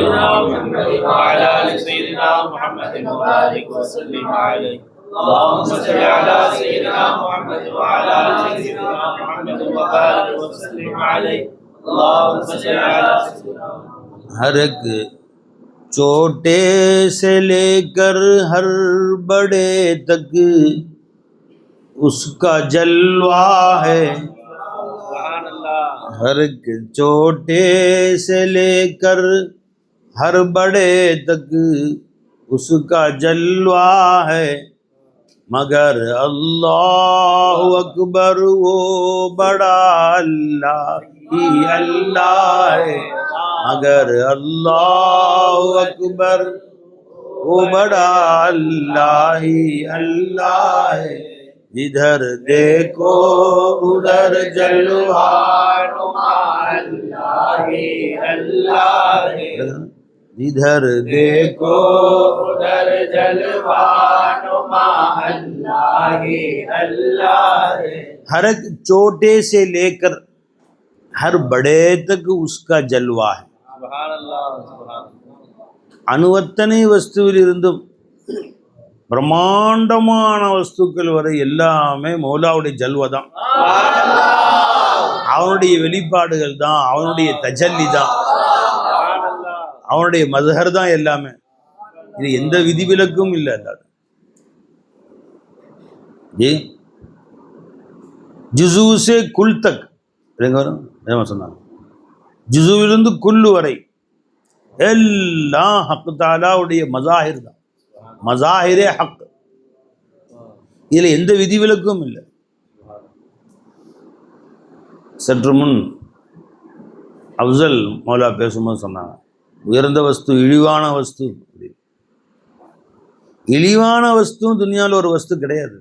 سيدنا محمد وعلى آل سيدنا محمد وبارك وسلم عليه اللهم صل على سيدنا محمد وعلى آل سيدنا محمد وبارك وسلم عليه اللهم صل على سيدنا हर एक छोटे से लेकर हर बड़े तक उसका जलवा है। हर एक छोटे से लेकर हर बड़े तक उसका जलवा है, मगर अल्लाह अकबर वो बड़ा अल्लाह ही अल्लाह है। मगर अल्लाह अकबर वो बड़ा अल्लाह ही अल्लाह है। जिधर देखो उधर जलवा अल्लाह ही अल्लाह है। जिधर देखो उधर जलवा अल्लाह ही अल्लाह है। हर एक छोटे से लेकर हर बड़े तक उसका जलवा है। அணுவத்தனை வஸ்துவில் இருந்தும் பிரம்மாண்டமான வஸ்துக்கள் வரை எல்லாமே மௌலாவுடைய ஜல்வா தான், அவனுடைய வெளிப்பாடுகள் தான், அவனுடைய தஜல்லி தான், அவனுடைய மதுஹர் தான் எல்லாமே. இது எந்த விதிவிலக்கும் இல்லை. ஜுசு சே குல் தக் சொன்னாங்க, ஜுசுவிலிருந்து குல்லு வரை எல்லாம் ஹக்கு தாலாவுடைய மசாஹிர் தான், மசாஹிரே ஹக். இதில் எந்த விதிவிலக்கும் இல்லை. சற்று முன் அஃசல் மௌலா பேசும்போது சொன்னாங்க, உயர்ந்த வஸ்து இழிவான வஸ்து. இழிவான வஸ்து துனியாவில் ஒரு வஸ்து கிடையாது.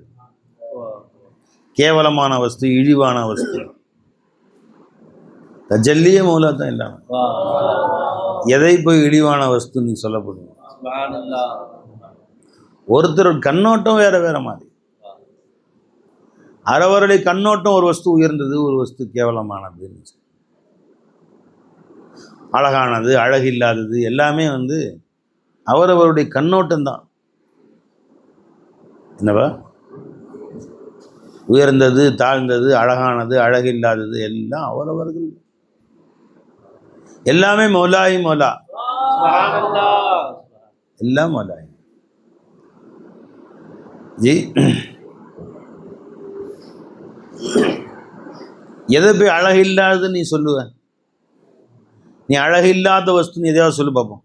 கேவலமான வஸ்து, இழிவான வஸ்து தஜல்லியே மௌலா தான் இல்லாம. எதை போய் இழிவான வஸ்து நீ சொல்லப்படுவோம்? ஒருத்தர் கண்ணோட்டம் வேற வேற மாதிரி. அவருடைய கண்ணோட்டம் ஒரு வஸ்து உயர்ந்தது, ஒரு வஸ்து கேவலமானது, அழகானது, அழகில்லாதது எல்லாமே அவரவருடைய கண்ணோட்டம் தான். என்னவா உயர்ந்தது, தாழ்ந்தது, அழகானது, அழகில்லாதது எல்லாம் அவரவர்கள். எல்லாமே மௌலாய் மௌலா, எல்லாம் மௌலாய் ஜி. எதை போய் அழகில்லாதது நீ சொல்லுவ? நீ அழகில்லாத வஸ்து நீ எதையாவது சொல்லு பார்ப்போம்.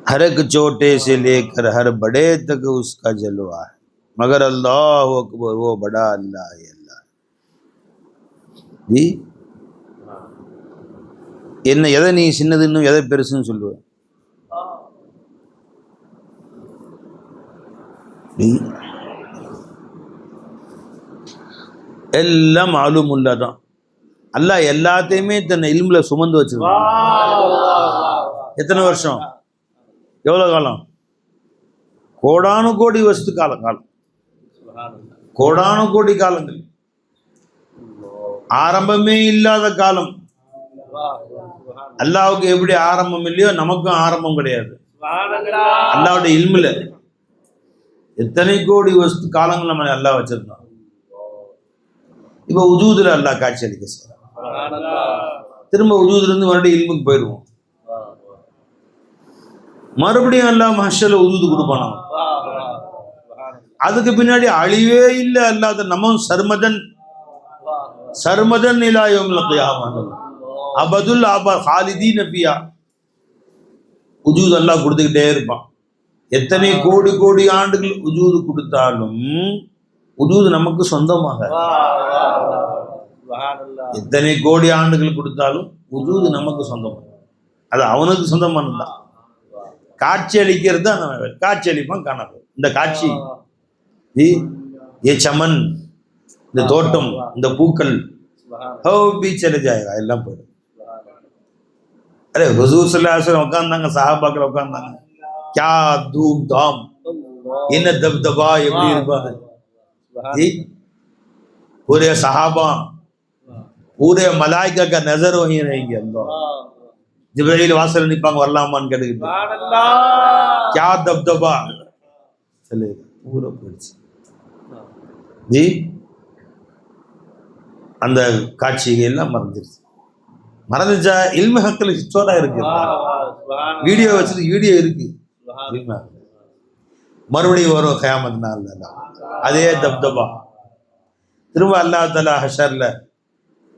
हर एक छोटे से लेकर हर बड़े तक उसका जलवा है, मगर अल्लाह अकबर वो बड़ा अल्लाह है अल्लाह जी. என்ன எதை நீ சின்னதுன்னு எதை பெருசுன்னு சொல்லுவ? எல்லாம் மாலூமுல்லா தான். அல்லாஹ் எல்லாத்தையுமே தன்னை இல்முல சுமந்து வச்சிருக்கான். எத்தனை வருஷம், எவ்வளோ காலம்? கோடானு கோடி வஸ்து காலம், கோடானு கோடி காலங்கள், ஆரம்பமே இல்லாத காலம். அல்லாவுக்கு எப்படி ஆரம்பம் இல்லையோ நமக்கும் ஆரம்பம் கிடையாது. அல்லாவுடைய இல்முல எத்தனை கோடி வஸ்து காலங்கள் நம்ம அல்லாஹ் வச்சிருந்தோம். இப்போ உஜூதுல அல்லாஹ் காட்சி அளிக்க செய்யறான். திரும்ப உஜூதுல இருந்து மறுபடியும் இல்முக்கு போயிடுவோம். மறுபடியும் அல்லாஹ் மஹ்ஷர்ல உஜூது கொடுப்பான். அதுக்கு பின்னாடி அழிவே இல்லை அல்லாத நம்ம சர்மதன் சர்மதன் இலா யௌமில் கியாமஹ் அபதுல் அபா ஹாலிதீன ஃபியா. உஜூது அல்லாஹ் கொடுத்துக்கிட்டே இருப்பான். எத்தனை கோடி கோடி ஆண்டுகள் உஜூது கொடுத்தாலும் உஜூது நமக்கு சொந்தமாக. எத்தனை கோடி ஆண்டுகள் கொடுத்தாலும் உஜூது நமக்கு சொந்தமாக, அது அவனுக்கு சொந்தமானதுதான். காட்சி அளிக்கிறது தான் நம்ம காட்சி அளிப்பான் காணாது. இந்த காட்சி ஏ சமன், இந்த தோட்டம், இந்த பூக்கள் பீச்சல ஜாயகா எல்லாம் போயிடும். அரே ஹுசூர் ஸல்லல்லாஹு அலைஹி வஸல்லம் உட்கார்ந்தாங்க, சஹாபாக்கள் உட்கார்ந்தாங்க. क्या धूम धाम, என்ன தப்தபா எப்படி இருப்பாங்க. पूरे सहाबा पूरे मलाइका का नजर वहीं रहेंगे अल्लाह जिब्राइल वासल निपांग வரலாமான்னு கேட்டுக்கிட்டு क्या दबदबा चले पूरा போயிடுச்சு ஜி அந்த காட்சிகள் எல்லாம் மறந்துச்சா இல்மு ஹக்கில் ஹிஸ்டோரா இருக்கு வீடியோ வச்சிருக்கு வீடியோ இருக்கு மறுபடியும் வரும் கயாமத் நாள்ல அதே தப்தபா திரும்ப அல்லாஹ் தஆலா ஹஷர்ல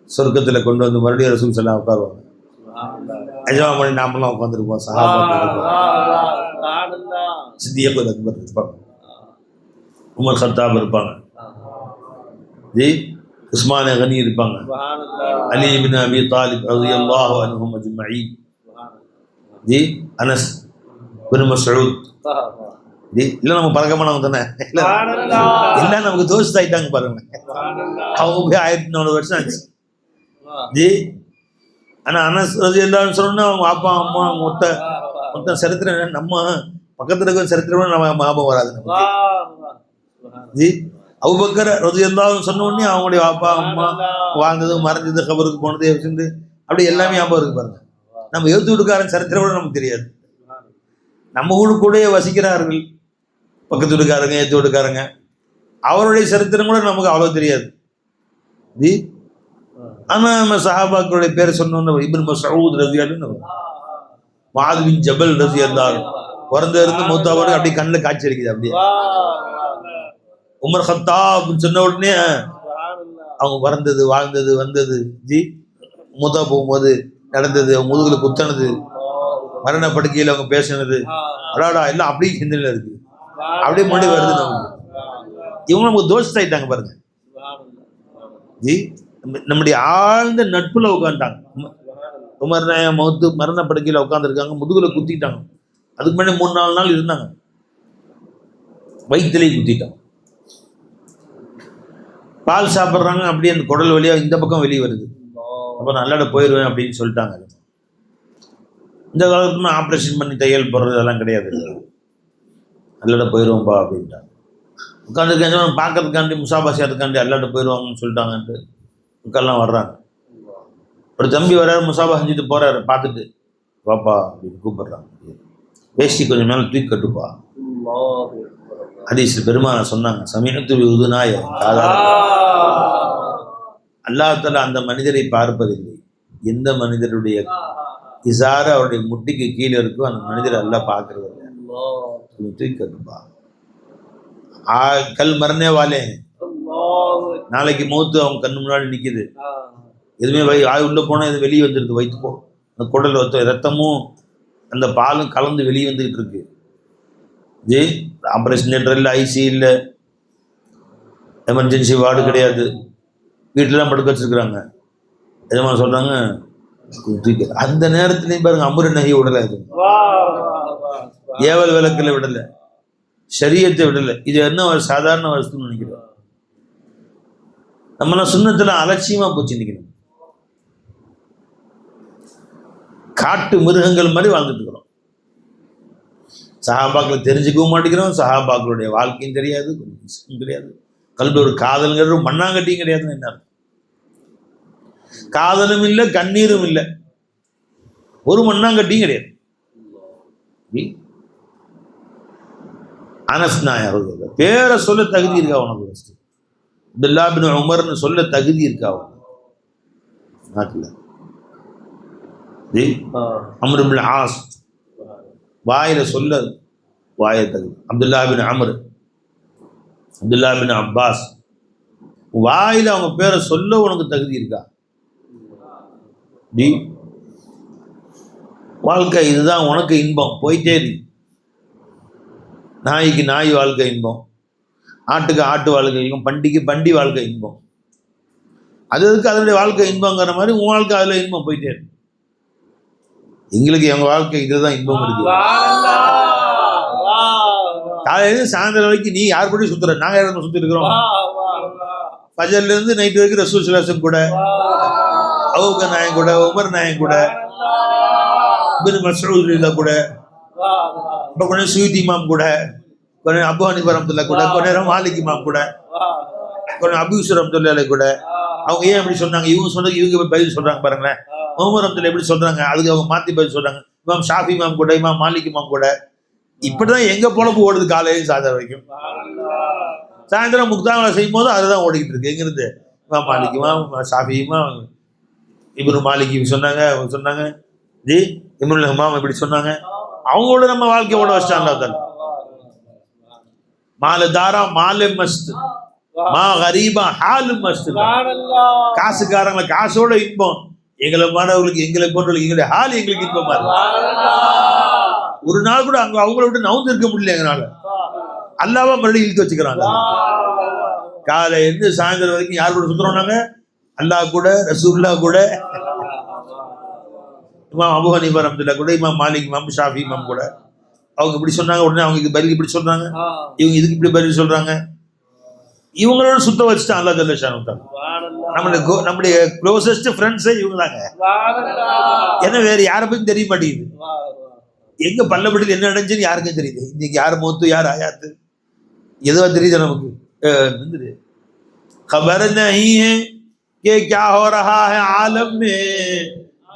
சொர்க்கத்துல கொண்டு வந்து மறுபடியும் ரசூல் ஸல்லல்லாஹு அலைஹி வஸல்லம் உட்காருவாங்க அஜமா பண்ணி நாமெல்லாம் உட்காந்துருப்போம் சஹாபாக்கள் சித்தியக் அக்பர் இருப்பாங்க உமர் கத்தாப் இருப்பாங்க ஜி உஸ்மான் கனி இருப்பாங்க அலி இப்னு அபி தாலிப் ரலியல்லாஹு அன்ஹும் அஜ்மஈன் ஜி அனஸ் இப்னு மஸ்ஊத் ஜி இல்ல நம்ம பழக்கமானவங்க தானே இல்ல நமக்கு தோஸ்த் ஆயிட்டாங்க பாருங்க அவங்க போய் 1400 வருஷம் ஆச்சு ஜி ஆனா அனஸ் ரலியல்லாஹு சொன்னா அவங்க அப்பா அம்மா மொத்த சரித்திரம் நம்ம பக்கத்துல இருக்க சரித்திரம் நம்ம ஞாபகம் வராது நமக்கு ஜி அபூபக்கர் ரலியல்லாஹு சொன்ன உடனே அவங்களுடைய அப்பா அம்மா வாழ்ந்தது மறைஞ்சது கபருக்கு போனது வச்சுட்டு அப்படி எல்லாமே ஞாபகம் இருக்கு பாருங்க நம்ம எழுத்து வீட்டுக்காரன் சரித்திரம் கூட நமக்கு தெரியாது நம்ம கூட வசிக்கிறார்கள் பக்கத்து வீட்டுக்காரங்க ஏத்து வீட்டுக்காரங்க அவருடைய சரித்திரம் கூட நமக்கு அவ்வளோ தெரியாது ஜி ஆனா நம்ம சஹாபாக்களுடைய பேரை சொன்னோம் இப்னு மஸ்ஊத் ரலியல்லாஹு முஆத் பின் ஜபல் ரலியல்லாஹு பிறந்த இருந்து மூத்தாவோட அப்படியே கண்ணில் காட்சி அடிக்குது அப்படியே உமர் கத்தாப் சொன்ன உடனே அவங்க பிறந்தது வாழ்ந்தது வந்தது ஜி மூத்தா போகும்போது நடந்தது அவங்க முதுகுல குத்தனது மரண படுக்கையில் அவங்க பேசினது அடாடா எல்லாம் அப்படியே சிந்தனையில் இருக்கு அப்படியே முன்னாடி வருது நமக்கு இவங்க நமக்கு தோஸ்த் ஆயிட்டாங்க பாருங்க ஜி நம்முடைய ஆழ்ந்த நட்புல உட்காந்துட்டாங்க உமர் நாயம் மௌத்து மரண படுக்கையில் உட்காந்துருக்காங்க முதுகுல குத்திட்டாங்க அதுக்கு முன்னாடி 3-4 நாள் இருந்தாங்க வயிற்றுலேயே குத்திட்டாங்க பால் சாப்பிட்றாங்க அப்படியே அந்த குடல் வழியா இந்த பக்கம் வெளியே வருது அப்போ நல்லாட போயிடுவேன் அப்படின்னு சொல்லிட்டாங்க இந்த காலத்துல ஆப்ரேஷன் பண்ணி தையல் போடுறது அதெல்லாம் கிடையாது நல்லாட போயிடுவோம்ப்பா அப்படின்ட்டாங்க உட்காந்துருக்கேன் பார்க்கறதுக்காண்டி முசாபா செய்யறதுக்காண்டி அல்லாட்ட போயிடுவாங்கன்னு சொல்லிட்டாங்கன்ட்டு உட்காரெல்லாம் வர்றாங்க ஒரு தம்பி வர்றாரு முசாபா செஞ்சுட்டு போறாரு பார்த்துட்டு பாப்பா அப்படின்னு கூப்பிடுறாங்க வேஷ்டி கொஞ்சம் மேலே தூக்கி கட்டுப்பா ஹதீஸ் பெருமாள் சொன்னாங்க சமீனத்து உதுனாய அல்லாஹ் தஆலா அந்த மனிதரை பார்ப்பதில்லை எந்த மனிதருடைய இசார அவருடைய முட்டிக்கு கீழே இருக்கோ அந்த மனிதரை அல்லாஹ் பார்க்கறது இல்லை தூக்கி கட்டுப்பா கல் மரணே வாலே நாளைக்கு மௌத்து அவங்க கண்ணு முன்னாடி நிக்குது எதுவுமே உள்ள போனா இது வெளியே வந்துருக்கு வயிற்றுப்போ அந்த குடல் ரத்தமும் அந்த பாலும் கலந்து வெளியே வந்துகிட்டு இருக்கு ஜி ஆப்ரேஷன் தியேட்டர் இல்லை ஐசி இல்லை எமர்ஜென்சி வார்டு கிடையாது வீட்டிலலாம் படுக்க வச்சிருக்கிறாங்க எதமா சொல்றாங்க அந்த நேரத்துலையும் பாருங்க அமுர நகை விடலை அது ஏவல் விளக்கில் விடலை ஷரியத்தை விடலை இது என்ன ஒரு சாதாரண வசதின்னு நினைக்கிறோம் நம்மளாம் சுண்ணத்துல அலட்சியமா போச்சு நினைக்கணும் காட்டு மிருகங்கள் மாதிரி வாழ்ந்துட்டு இருக்கிறோம் சஹாபாக்களை தெரிஞ்சுக்கவும் மாட்டேங்கிறோம் சஹாபாக்களுடைய வாழ்க்கையும் தெரியாது கிடையாது கல்வி ஒரு காதல்ங்கிற ஒரு மண்ணாங்கட்டியும் கிடையாதுன்னு என்ன காதலும் இல்லை கண்ணீரும் இல்லை ஒரு மண்ணாங்கட்டியும் கிடையாது அனஸ் நாயகம் பேரை சொல்ல தகுதி இருக்கா உனக்கு ஃபஸ்ட்டு அப்துல்லா பின் உமர்னு சொல்ல தகுதி இருக்கா உனக்கு நாட்டில் அம்ர் பின் ஆஸ் வாயில சொல்ல வாய தகுதி அப்துல்லா பின் அம்ர் அப்துல்லா பின் அப்பாஸ் வாயில அவங்க பேரை சொல்ல உனக்கு தகுதி இருக்கா டி வாழ்க்கை இதுதான் உனக்கு இன்பம் போயிட்டே இருக்கு நாய்க்கு நாய் வாழ்க்கை இன்பம் ஆட்டுக்கு ஆட்டு வாழ்க்கை இன்பம் பண்டிக்கு பண்டி வாழ்க்கை இன்பம் அதுக்கு அதனுடைய வாழ்க்கை இன்பங்கிற மாதிரி உன் வாழ்க்கை அதுல இன்பம் போயிட்டே இருக்கு எங்களுக்கு எங்க வாழ்க்கை இதுதான் இன்பம் இருக்கு காலையில சாயந்தரம் வரைக்கும் நீ யார் கூட சுத்துற நாங்க யாரும் சுத்தி இருக்கிறோம் பஜர்ல இருந்து நைட் வரைக்கும் ரசூல் சுல்லாசம் கூட அபூபக்கர் நாயகம் கூட உமர் நாயகம் கூட இப்னு மஸ்ஊத் கூட இப்போ கொஞ்சம் சுயூத் இமாம் கூட கொஞ்சம் அபு ஹனீஃபா ரஹ்மத்துல்லாஹி கூட கொஞ்சம் மாலிக் இமாம் கூட கொஞ்சம் அபூ யூசுப் ரஹ்மத்துல்லாஹி கூட அவங்க ஏன் எப்படி சொன்னாங்க, இவங்க சொன்னது இவங்க பதில் சொல்றாங்க பாருங்களேன். உமர் அப்துல் எப்படி சொல்றாங்க, அதுக்கு அவங்க மாத்தி பதில் சொல்றாங்க. இமாம் ஷாஃபி இமாம் கூட, இமாம் மாலிக் இமாம் கூட. இப்படிதான் எங்க பொழப்பு ஓடுது காலையில சாயந்தரம் வரைக்கும். சாயந்தரம் முக்தாங்களை செய்யும் போது அதுதான் ஓடிக்கிட்டு இருக்கு. எங்க இருந்து இமாம் மாலிக் இமாம் ஷாஃபி இமாம் இப்னு மாலிக் சொன்னாங்க, அவங்க சொன்னாங்க ஜி இப்னுல் ஹமாம் இப்படி சொன்னாங்க. அவங்களோட நம்ம வாழ்க்கை ஓட வச்சிட்டாங்க. மால தாரா மால மஸ்த் மா கரீபா ஹாலு மஸ்த். காசுக்காரங்களை காசோட இன்பம், எங்களை மாணவர்களுக்கு எங்களை போன்றவர்களுக்கு எங்களுடைய ஹால் எங்களுக்கு இன்பமா இருக்கு. ஒரு நாள் கூட அங்க அவங்கள விட்டு நவுந்து இருக்க முடியல எங்களால. அல்லாவா மறுபடியும் இழுத்து வச்சுக்கிறாங்க. காலை இருந்து சாயந்தரம் வரைக்கும் யார் கூட சுத்துறோம் நாங்க? அல்லாஹ் கூட, ரசூலுல்லாஹ் கூட, இமாம் அபூ ஹனீஃபா ரஹ்மத்துல்லாஹி கூட, இமாம் மாலிக் இமாம் ஷாஃபி இமாம் கூட. அவங்க இப்படி சொன்னாங்க, உடனே அவங்க பதில் இப்படி சொல்றாங்க, இவங்க இதுக்கு இப்படி பதில் சொல்றாங்க. இவங்களோட சுத்த வச்சுட்டான் அல்லாஹ் ஜல்ல ஷானுஹு. நம்முடைய க்ளோசஸ்ட் ஃப்ரெண்ட்ஸே இவங்க தாங்க. ஏன்னா வேற யாரை பத்தி தெரிய மாட்டேங்குது. எங்க பல்லப்பட்டியில் என்ன நடந்துச்சுன்னு யாருக்கும் தெரியுது. இன்னைக்கு யார் மூத்து யார் ஆயாத்து எதுவா தெரியுது நமக்கு. खबर नहीं है कि क्या हो रहा है आलम में,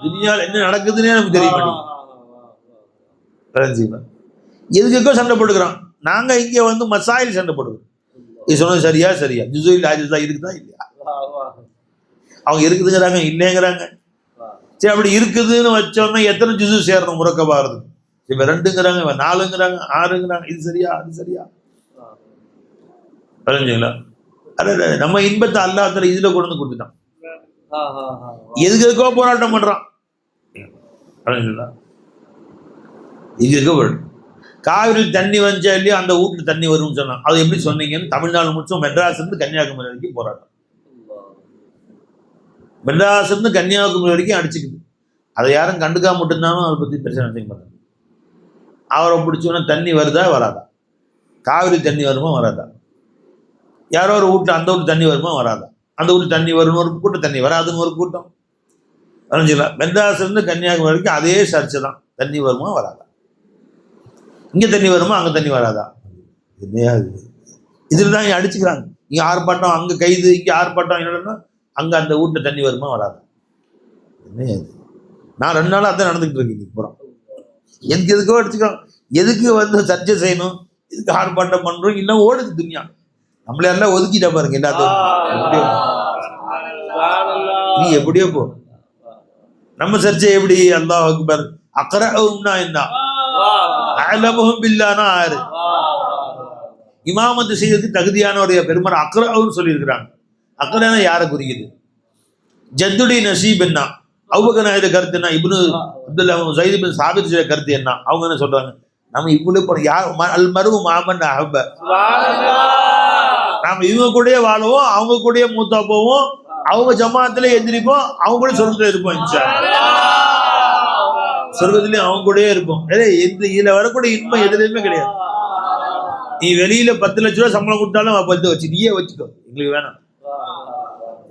துனியால என்ன நடக்குதுன்னே நமக்கு தெரிய மாட்டேங்குது. எதுக்கோ சண்டை போட்டுக்கிறோம். நாங்க இங்க வந்து மசாயில் சண்டை போட்டுக்கிறோம். இது சொன்னது சரியா சரியா, ஜுஸுல் ஆஜிஸா இருக்குதா இல்லையா? அவங்க இருக்குதுங்கிறாங்க இல்லைங்கிறாங்க. சரி அப்படி இருக்குதுன்னு வச்சோம்னா எத்தனை ஜுஸு சேரணும் முறக்கபா இருக்கு? இப்ப 2ங்கிறாங்க, 4ங்கிறாங்க, 6ங்கிறாங்க. இது சரியா அது சரியா? புரிஞ்சுங்களா? நம்ம இன்பத்தை அல்லாஹ் தஆலா இதுல கொண்டு வந்து கொடுத்துட்டான். எதுக்கோ போராட்டம் பண்றான். புரிஞ்சுங்களா? இதுக்கு காவிரியில் தண்ணி வந்துச்சா இல்லையா, அந்த வீட்டுல தண்ணி வரும்னு சொன்னான். அது எப்படி சொன்னீங்கன்னு தமிழ்நாடு முழுசும் மெட்ராஸ் இருந்து கன்னியாகுமரி வரைக்கும் போராட்டம். மெட்ராஸ் இருந்து கன்னியாகுமரி வரைக்கும் அடிச்சுக்குது. அதை யாரும் கண்டுக்காம மட்டும்தானும் அதை பத்தி பிரச்சனை செய்ய மாட்டாங்க. அவரை பிடிச்சோன்னா தண்ணி வருதா வராதா, காவிரி தண்ணி வருமா வராதா, யாரோ ஒரு வீட்டில் அந்த வீட்டு தண்ணி வருமா வராதா, அந்த வீட்டு தண்ணி வரும்னு ஒரு கூட்டம், தண்ணி வராதுன்னு ஒரு கூட்டம். வரைஞ்சிங்களா? மெட்ராஸ் இருந்து கன்னியாகுமரி வரைக்கும் அதே சர்ச்சை தான். தண்ணி வருமா வராதா, இங்கே தண்ணி வருமா அங்கே தண்ணி வராதா, என்னையா இதில் தான் இங்கே அடிச்சுக்கிறாங்க. இங்கே ஆர்ப்பாட்டம், அங்கே கைது, இங்கே ஆர்ப்பாட்டம். என்னன்னா அங்கே அந்த வீட்டில் தண்ணி வருமா வராதா, என்னையா இது? நான் 2 நாளாக அதான் நடந்துக்கிட்டு இருக்கேன். அப்புறம் எதுக்கோ அடிச்சுக்கிறோம். எதுக்கு வந்து சர்ச்சை செய்யணும், இதுக்கு ஆர்ப்பாட்டம் பண்றோம், இல்லை ஓடுது துனியா. நம்மள எல்லாம் ஒதுக்கிட்டா பாருங்க எல்லாத்தையும். நீ எப்படியோ போ, நம்ம சர்ச்சை எப்படி? அல்லாஹ் அக்பர். அக்ரஹும்னா என்ன, அலமுஹும் பில்லாஹ்னா யாரு? இமாமத்து செய்யறதுக்கு தகுதியானவருடைய பெருமாள் அக்ரஹுன்னு சொல்லியிருக்கிறாங்க. அக்ரஹ்னா யாரை குறிக்குது? ஜத்துடைய நசீப் என்ன? அபூபக்கர் நாயுடு கருத்து என்ன? இப்னு அப்துல்லா ஸைத் பின் சாபித் கருத்து என்ன? அவங்க என்ன சொல்றாங்க? நம்ம இவ்வளவு யார் அல் மர்ஹு மஅமன் அஹப்ப, நாம இவங்க கூடயே வாழுவோம், அவங்க கூடயே மூத்தா போவோம், அவங்க ஜமாத்துல எந்திரிப்போம், அவங்க கூட சொர்க்கத்துல இருப்போம். சொர்க்கத்திலயும் அவங்க கூடயே இருப்போம். இதுல வரக்கூடிய இன்பம் எதுலையுமே கிடையாது. நீ வெளியில 10 லட்ச ரூபாய் சம்பளம் கொடுத்தாலும் 10 வச்சு நீயே வச்சுக்கோ, எங்களுக்கு வேணாம்.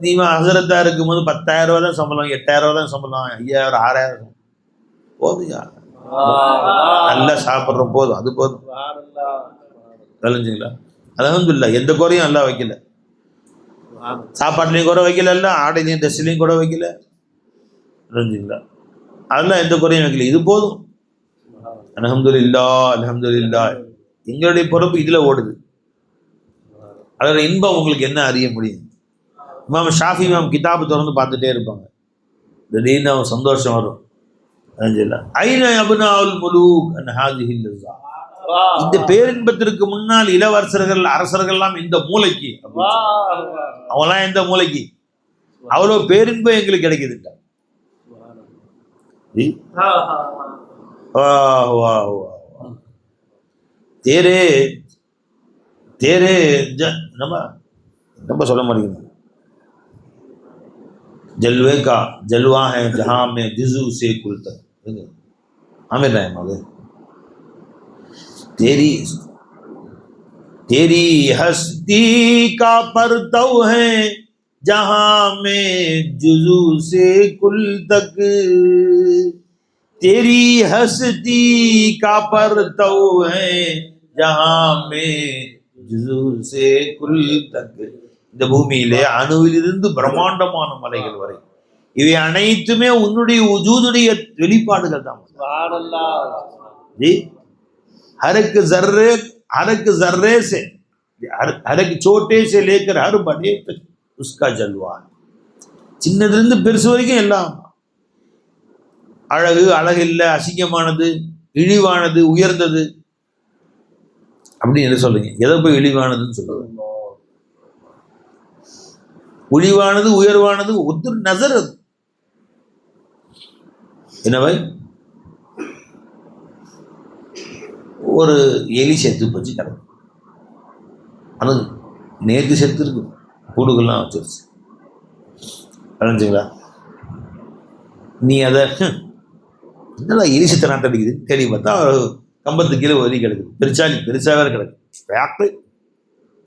நீ ஹசரத்தா இருக்கும் போது 10,000 ரூபாய் தான் சம்பளம், 8,000 ரூபாய் தான் சம்பளம், 5,000 6,000 போதுயா, நல்லா சாப்பிட்றோம், போதும், அது போதும். தெரிஞ்சுங்களா? அல்ஹம்துலில்லாஹ் எந்த குறையும் எல்லாம் வைக்கல. சாப்பாட்டுலையும் குறை வைக்கல, இல்லை ஆடையிலையும் ட்ரெஸ்லையும் குறை வைக்கல. தெரிஞ்சுங்களா? அதெல்லாம் எந்த குறையும் வைக்கல. இது போதும். அல்ஹம்துலில்லாஹ் அல்ஹம்துலில்லாஹ். எங்களுடைய பொறுப்பு இதுல ஓடுது. அதோட இன்பம் உங்களுக்கு என்ன அறிய முடியும்? இமாம் ஷாஃபி இமாம் கிதாபு திறந்து பார்த்துட்டே இருப்பாங்க. திடீர்னு அவன் சந்தோஷம் வரும். ஐன அப்னாஉல் முலூக் அன் ஹாதிஹில் லஸ்ஸா. இந்த பேரின்பத்திற்கு முன்னால் இளவரசர்கள் அரசர்கள்லாம் இந்த மூளைக்கு, அவங்களாம் எந்த மூளைக்கு? அவ்வளோ பேரின்பம் எங்களுக்கு கிடைக்குது. தேரே தேரே நம்ம சொல்ல மாட்டேங்குது. जलवे का जलवा है जहां में जुजू से कुल तक हमें रहम हो गए। तेरी हस्ती का परतव है जहां में जुजू से कुल तक, तेरी हस्ती का परतव है जहां में जुजू से कुल तक, இந்த பூமியிலே அணுவிலிருந்து பிரம்மாண்டமான மலைகள் வரை இவை அனைத்துமே உன்னுடைய உஜூதுடைய வெளிப்பாடுகள் தான். हर एक जर्रे से हर एक छोटे से लेकर हर बड़े तक उसका जलवा. சின்னதிலிருந்து பெருசு வரைக்கும் எல்லாம் அழகு, அழகில்லை, அசிங்கமானது, இழிவானது, உயர்ந்தது அப்படின்னு என்ன சொல்றீங்க? எதை போய் இழிவானதுன்னு சொல்லுங்க? ஒளிவானது, உயர்வானது ஒத்து நசர். அது என்னவை? ஒரு எலி செத்து போச்சு கிடக்கும். ஆனால் நேற்று செத்து இருக்கு, கூடுகள்லாம் வச்சிருச்சு. வரைஞ்சிங்களா? நீ அதை என்னடா எலி செத்த நாட்டம் அடிக்குது தேடி பார்த்தா கம்பத்து கீழே ஒலி கிடக்குது. பெருசாக வேறு கிடக்கு. வேக்கு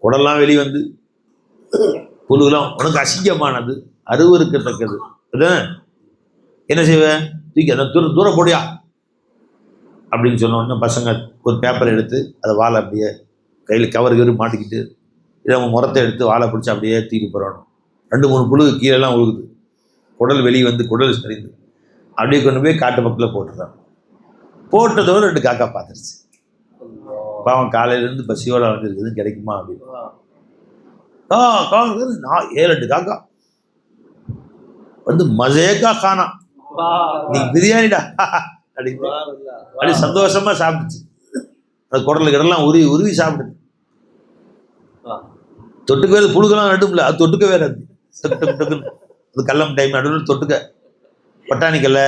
உடல்லாம் வெளியே வந்து புழுகெல்லாம் உனக்கு அசிங்கமானது, அருவருக்கத்தக்கது. அதுதான் என்ன செய்வேன்? தூக்கி அதை தூரம் போடியா அப்படின்னு சொன்னோடனே பசங்க ஒரு பேப்பரை எடுத்து அதை வாழை அப்படியே கையில் கவரு மாட்டிக்கிட்டு இதை அவங்க முறத்தை எடுத்து வாழை பிடிச்சி அப்படியே தூக்கி போடணும். 2-3 புழு கீழெல்லாம் உழுகுது, குடல் வெளியே வந்து குடல் சரிந்து அப்படியே கொண்டு போய் காட்டு பக்கத்தில் போட்டுறான். போட்டதோடு 2 காக்கா பார்த்துருச்சு. பாவம் காலையிலேருந்து பசியோட வந்துருக்குது, கிடைக்குமா அப்படின்னு. 7-8 காக்கா வந்து மஜேக்கா காணா, நீ பிரியாணிடா அப்படின்னு அப்படி சந்தோஷமா சாப்பிடுச்சு. அது குடல் கிடலாம் உருவி சாப்பிடுது. தொட்டுக்க வேறு புழுக்கெல்லாம் நடுப்புல அது தொட்டுக்க வேற. அது கல்லம் டைம் நடுவில் தொட்டுக்க பட்டாணிக்கல்ல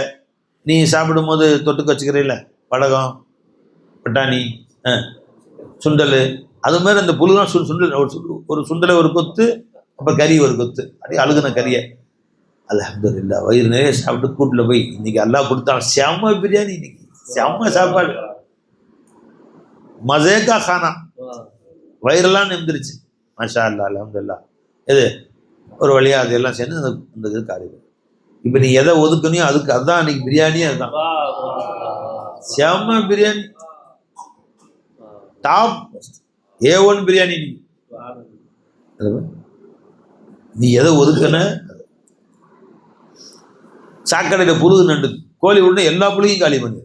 நீ சாப்பிடும் போது தொட்டுக்க வச்சுக்கிறீல்ல, வடகம், பட்டாணி, சுண்டல், அது மாதிரி அந்த புழுலாம் சுண்டல் ஒரு சுண்டலை ஒரு கொத்து, அப்புறம் கறி ஒரு கொத்து, அப்படியே அழுகுன கறியை அல்ஹம்துலில்லாஹ் வயிறு நிறைய சாப்பிட்டு கூட்டில் போய் இன்னைக்கு அல்லாஹ் கொடுத்தான் செம்ம பிரியாணி, இன்னைக்கு செம்ம சாப்பாடு, மஜேக்கா கானா, வயிறெல்லாம் நிமிந்துருச்சு. மாஷா அல்லா அல்ஹம்துலில்லாஹ். எது ஒரு வழியாக அதெல்லாம் சேர்ந்து அந்த இது காரியம். இப்போ நீ எதை ஒதுக்கணியோ அதுக்கு அதுதான் இன்னைக்கு பிரியாணியே. அதுதான் செம்ம பிரியாணி, டாப் A1 பிரியாணி. நீ எதை ஒதுக்கன? சாக்கடையில் புழுது நண்டு கோழி விட்டு எல்லா புழுகையும் காலி பண்ணு.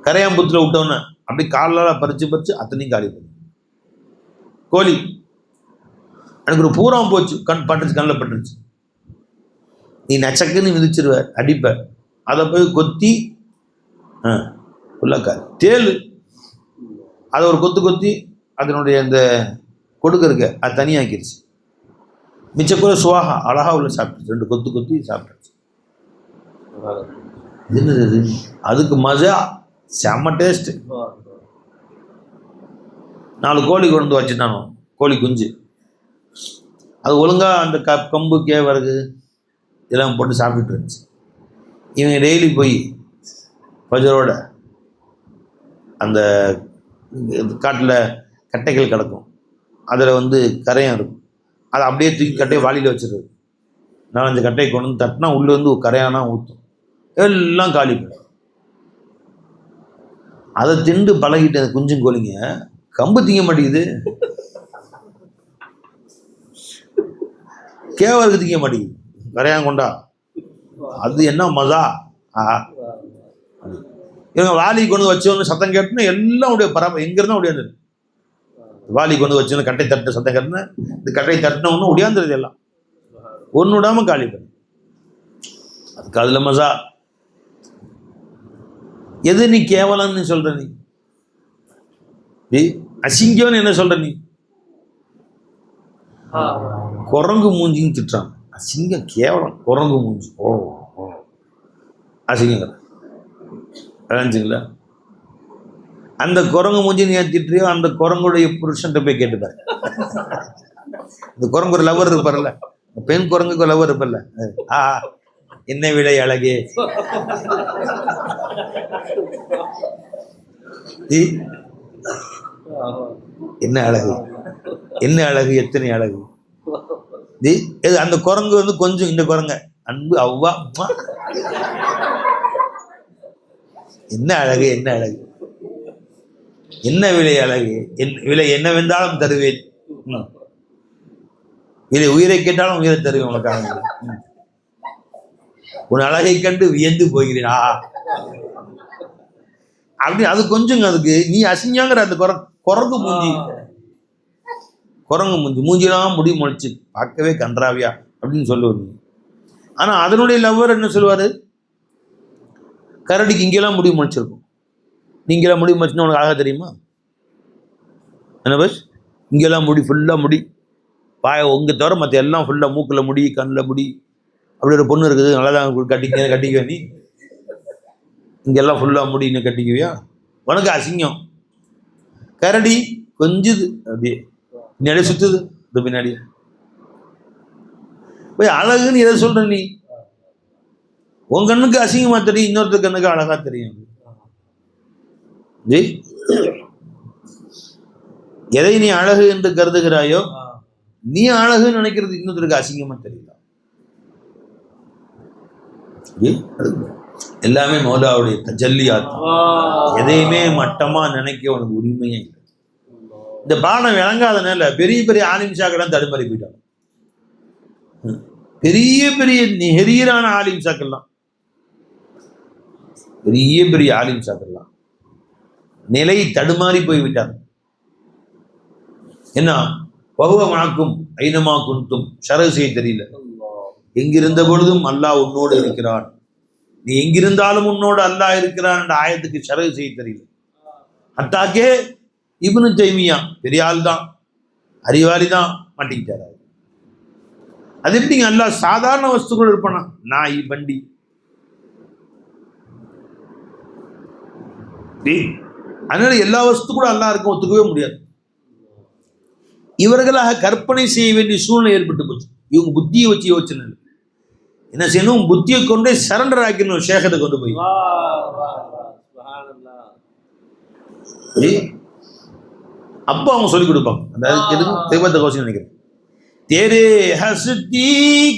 கரையாம்புத்துல விட்டோன்னு அப்படி காலால் பறிச்சு அத்தனையும் காலி பண்ணு. கோழி எனக்கு ஒரு பூராம் போச்சு, பட்டுருச்சு, கண்ணில் பட்டுருச்சு. நீ நச்சக்குன்னு மிதிச்சிருவ, அடிப்ப, அதை போய் கொத்தி உள்ளக்கா தேள் அதை ஒரு கொத்தி அதனுடைய அந்த கொடுக்க இருக்க அது தனியாக்கிருச்சு. மிச்சக்கூட சுவாகா அழகா உள்ள சாப்பிட்டுச்சு, 2 கொத்தி சாப்பிட்டுச்சு. என்னது அதுக்கு மஜா, செம்ம டேஸ்ட்டு. 4 கோழி கொண்டு வச்சுட்டானோ, கோழி குஞ்சு, அது ஒழுங்காக அந்த கம்பு கேழ்வரகு இதெல்லாம் போட்டு சாப்பிட்டுட்டு இருந்துச்சு. இவங்க டெய்லி போய் பஜரோட அந்த காட்டில் கட்டைகள் கிடக்கும், அதில் வந்து கரையம் இருக்கும், அதை அப்படியே தூக்கி கட்டையை வாளியில் வச்சுருது. 4-5 கட்டையை கொண்டு வந்து தட்டினா உள்ளே வந்து கரையானா ஊற்றும், எல்லாம் காலி பண்ணும். அதை திண்டு பழகிட்டு அந்த குஞ்சும் கோழிங்க கம்பு திங்க மாட்டேங்குது, கேவருக்கு திங்க மாட்டேங்குது, கரையான் கொண்டா. அது என்ன மஜா. இவங்க வாலி கொண்டு வச்சோன்னு சத்தம் கேட்டுன்னு எல்லாம் உடைய எங்கிருந்தா உடையாந்துரு. வாலி கொண்டு வச்சோன்னு கட்டை தட்டு சத்தம் கேட்டுன்னு இந்த கட்டை தட்டினோன்னு உடையாந்துருது, எல்லாம் ஒன்று விடாம காலி பண்ணு. அதுக்கு அதுல மஜா. எது நீ கேவலம்னு சொல்ற? நீ அசிங்கம்னு என்ன சொல்ற? நீ குரங்கு மூஞ்சின்னு திட்டுறான். அசிங்கம், கேவலம், குரங்கு மூஞ்சி, அசிங்கம். அதாச்சுங்களா? அந்த குரங்கு மூஞ்சி நீ திட்டுறியோ அந்த குரங்குடைய புருஷன்ட்ட போய் கேட்டுப்பாரு. இந்த குரங்கு ஒரு லவர் இருப்பார்ல, பெண் குரங்குக்கு லவர் இருப்பல்ல, என்னை விட அழகே, என்ன அழகு, என்ன அழகு, எத்தனை அழகு. அந்த குரங்கு வந்து கொஞ்சம் இந்த குரங்க அன்பு அவ்வா, என்ன அழகு, என்ன அழகு. என்ன விலை அழகு, விலை என்னவென்றாலும் தருவேன், விலை உயிரை கேட்டாலும் உயிரை தருவேன் உனக்காக, உன் அழகை கண்டு வியந்து போகிறேன் அப்படி. அது கொஞ்சம் அதுக்கு நீ அசிங்கங்கிற அந்த குரங்கு மூஞ்சி, குரங்கு மூஞ்சி, மூஞ்சிலாம் முடி முளைச்சு பார்க்கவே கன்றாவியா அப்படின்னு சொல்லுவாரு. ஆனா அதனுடைய லவ்வர் என்ன சொல்லுவாரு, கரடிக்கு இங்கெல்லாம் முடி முளைச்சிருக்கும், நீங்கெல்லாம் முடி முளைச்சுன்னா உனக்கு அழகா தெரியுமா என்ன பஸ், இங்கெல்லாம் முடி ஃபுல்லா முடி, பாய உங்க தவிர மற்ற எல்லாம் ஃபுல்லா மூக்கில் முடி கண்ணில் முடி, அப்படி ஒரு பொண்ணு இருக்குது நல்லாதான் கட்டிக்குவே, நீ இங்கெல்லாம் ஃபுல்லா முடி இன்னும் கட்டிக்குவியா, உனக்கு அசிங்கம். கரடி கொஞ்சுது அப்படியே பின்னாடியே சுத்துது, இது பின்னாடி போய் அழகுன்னு எதை சொல்ற நீ, உன் கண்ணுக்கு அசிங்கமா தெரியும், இன்னொருத்தர் கண்ணுக்கு அழகா தெரியும். எதை நீ அழகு என்று கருதுகிறாயோ, நீ அழகுன்னு நினைக்கிறது இன்னொருத்தருக்கு அசிங்கமா தெரியல. எல்லாமே மௌலாவுடைய தஜல்லியாத், எதையுமே மட்டமா நினைக்க உனக்கு உரிமையே இல்லை. இந்த பாடம் விளங்காதனால பெரிய பெரிய ஆலிம் ஷாக்கெல்லாம் தடுமாறி போயிட்டாங்க. பெரிய பெரிய நெறியரான ஆலிம் ஷாக்கெல்லாம், பெரிய பெரிய ஆலிம் ஷாக்கெல்லாம் நிலை தடுமாறி போய்விட்டாங்க. என்ன வகுவ வணக்கும் ஐனமா குந்தும் ஷரஹ் செய்ய தெரியல, எங்கிருந்த பொழுதும் அல்லாஹ் உன்னோடு இருக்கிறான், நீ எங்கிருந்தாலும் உன்னோடு அல்லாஹ் இருக்கிறான் என்ற ஆயத்துக்கு ஷரஹ் செய்ய தெரியல. அத்தாக்கே இப்னு தைமியா பெரிய ஆள் தான், அறிவாளி தான், மாட்டிக்கிட்டாரு. அது எப்படிங்க அல்லாஹ் சாதாரண வஸ்துக்கள் இருப்பானா, நாய் வண்டி, அதனால எல்லா வஸ்து கூட அல்லாஹ் இருக்கும் ஒத்துக்கவே முடியாது. இவர்களாக கற்பனை செய்ய வேண்டிய சூழ்நிலை ஏற்பட்டு போச்சு. இவங்க புத்தியை வச்சு யோசனை என்ன செய்யணும், புத்தியை கொண்டே சரண்டர் ஆக்கணும், ஷேகத்தை கொண்டு போய். அப்போ அவங்க சொல்லிக் கொடுப்பாங்க. அந்த கோஷம் நினைக்கிறேன், तेरे हस्ती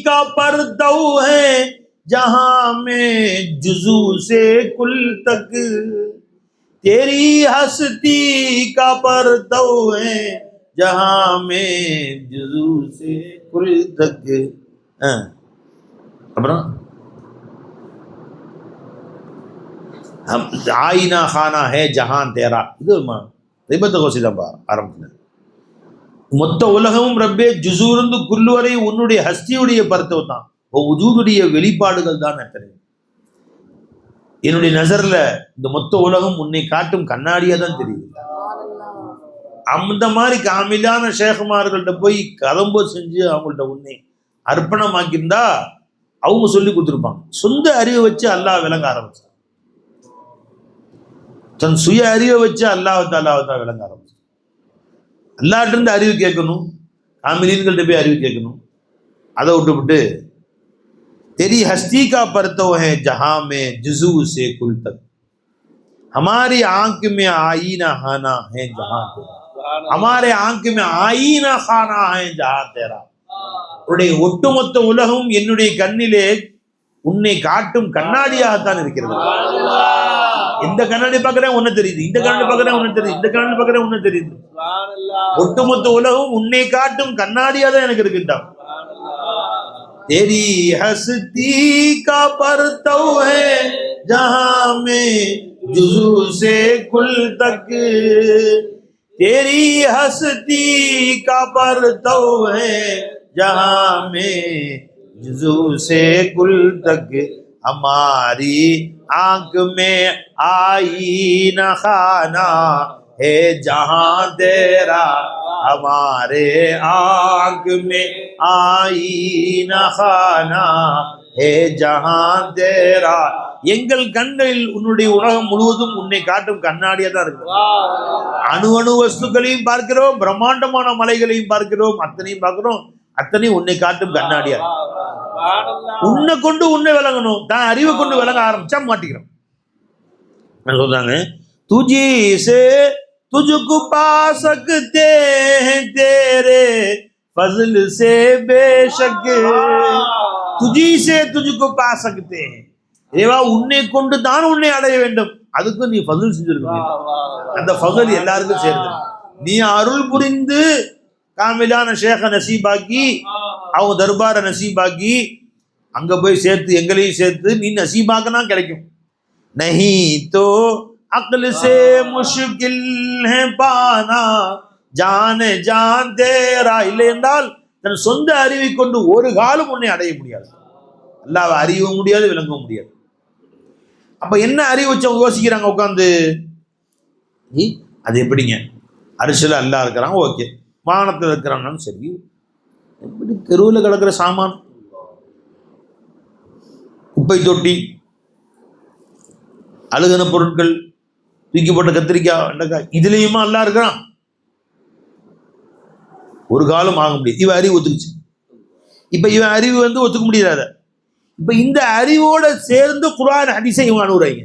का परतौ है जहां में जुजू से कुल तक, तेरी हस्ती का परतौ है जहां में जुजू से कुल तक. அப்புறம் ஆயினா खाना है जहां तेरा, இது ரிபத் கோஷி தான் ஆரம்பத்தில். மொத்த உலகமும் ரப்பே ஜுசூருந்து குல்லு வரை உன்னுடைய ஹஸ்தியுடைய பருத்தவ தான், உஜூதுடைய வெளிப்பாடுகள் தான் தெரியும். என்னுடைய நசர்ல இந்த மொத்த உலகம் உன்னை காட்டும் கண்ணாடியா தான் தெரியுது. அந்த மாதிரி காமிலான ஷேகுமார்கள்ட்ட போய் கதம்போ செஞ்சு அவங்கள்ட்ட உன்னை அர்ப்பணமாக்கியிருந்தா அவங்க சொல்லி கொடுத்துருப்பாங்க. சொந்த அறிவை வச்சு அல்லாஹ் விளங்க ஆரம்பிச்சான், தன் சுய அறிவை வச்சு அல்லாஹ் விளங்க ஆரம்பிச்சான். அல்லாஹ்ட்ட இருந்து அறிவு கேட்கணும், காமிலீன்கள்ட்ட போய் அறிவு கேட்கணும். அதை விட்டு तेरी हस्ती का परतव है जहां में जुजू से कुल तक, हमारी आंख में आईना खाना है जहां तेरा, हमारे आंख में आईना खाना है जहां तेरा. உன்னுடைய ஒட்டுமொத்த உலகம் என்னுடைய கண்ணிலே உன்னை காட்டும் கண்ணாடியாகத்தான் இருக்கிறது. இந்த கண்ணாடி பார்க்கறேன் ஒன்னு தெரியுது, இந்த கண்ணாடி பார்க்கறேன் ஒன்னு தெரியுது, இந்த கண்ணாடி பார்க்கறேன் ஒன்னு தெரியுது. ஒட்டுமொத்த உலகம் உன்னை காட்டும் கண்ணாடியா தான் எனக்கு இருக்கின்றான். तेरी हस्ती का परतव है जहां में जुजू से कुल तक, तेरी हस्ती का परतव है जहां में जुजू से कुल तक, हमारी आंख में आईना खाना है जहां तेरा, हमारे आंख में आईना खाना है जहां तेरा. எங்கள் கண்களில் உன்னுடைய உலகம் முழுவதும் உன்னை காட்டும் கண்ணாடியா தான் இருக்கு. அணு அணு வஸ்துக்களையும் பார்க்கிறோம், பிரம்மாண்டமான மலைகளையும் பார்க்கிறோம், அத்தனையும் பார்க்கிறோம், அத்தனையும் உன்னை காட்டும் கண்ணாடியா. உன்னை கொண்டு உன்னை விளங்கணும், தான் அறிவை கொண்டு விளங்க ஆரம்பிச்சா மாட்டிக்கிறோம். சொல்றாங்க, तुझी से तुझको पा सकते हैं तेरे फजल से बेशक, तुझी से तुझको पा सकते हैं. தேவா உன்னை கொண்டு தான் உன்னை அடைய வேண்டும், அதுக்கும் நீ ஃபதுல் செஞ்சிருக்க. அந்த ஃபதுல் எல்லாருக்கும் சேர்ந்து நீ அருள் புரிந்து காமிலான ஷேഖ நசீபாக்கி அவங்க தர்பார நசீபாக்கி அங்க போய் சேர்த்து எங்களையும் சேர்த்து நீ நசீபாக்கனா கிடைக்கும். நஹி தோ அக்ல் சே முஷ்கில் ஹே பானா ஜானே ஜான் தேரா. இல்லை என்றால் தன் சொந்த அறிவை கொண்டு ஒரு காலம் உன்னை அடைய முடியாது. அல்லாஹ்வை அறியவும் முடியாது, விளங்கவும் முடியாது. அப்ப என்ன அறிவு வச்சவங்க யோசிக்கிறாங்க உட்காந்து, அது எப்படிங்க அரிசியில் அல்லாஹ் இருக்கிறான், ஓகே, வானத்தில் இருக்கிறான்னு சரி, எப்படி தெருவில் கிடக்கிற சாமான், குப்பை தொட்டி, அழுகின பொருட்கள், தூக்கி போட்ட கத்திரிக்காய், வெண்டைக்காய், இதுலேயுமா அல்லாஹ் இருக்கிறான்? ஒரு காலம் ஆக முடியாது. இவன் அறிவு ஒத்துக்குச்சு. இப்ப இவன் அறிவு ஒத்துக்க முடியாத. இப்ப இந்த அறிவோட சேர்ந்து குர்ஆன் ஹதீஸை இவங்க அனுப்புறாங்க.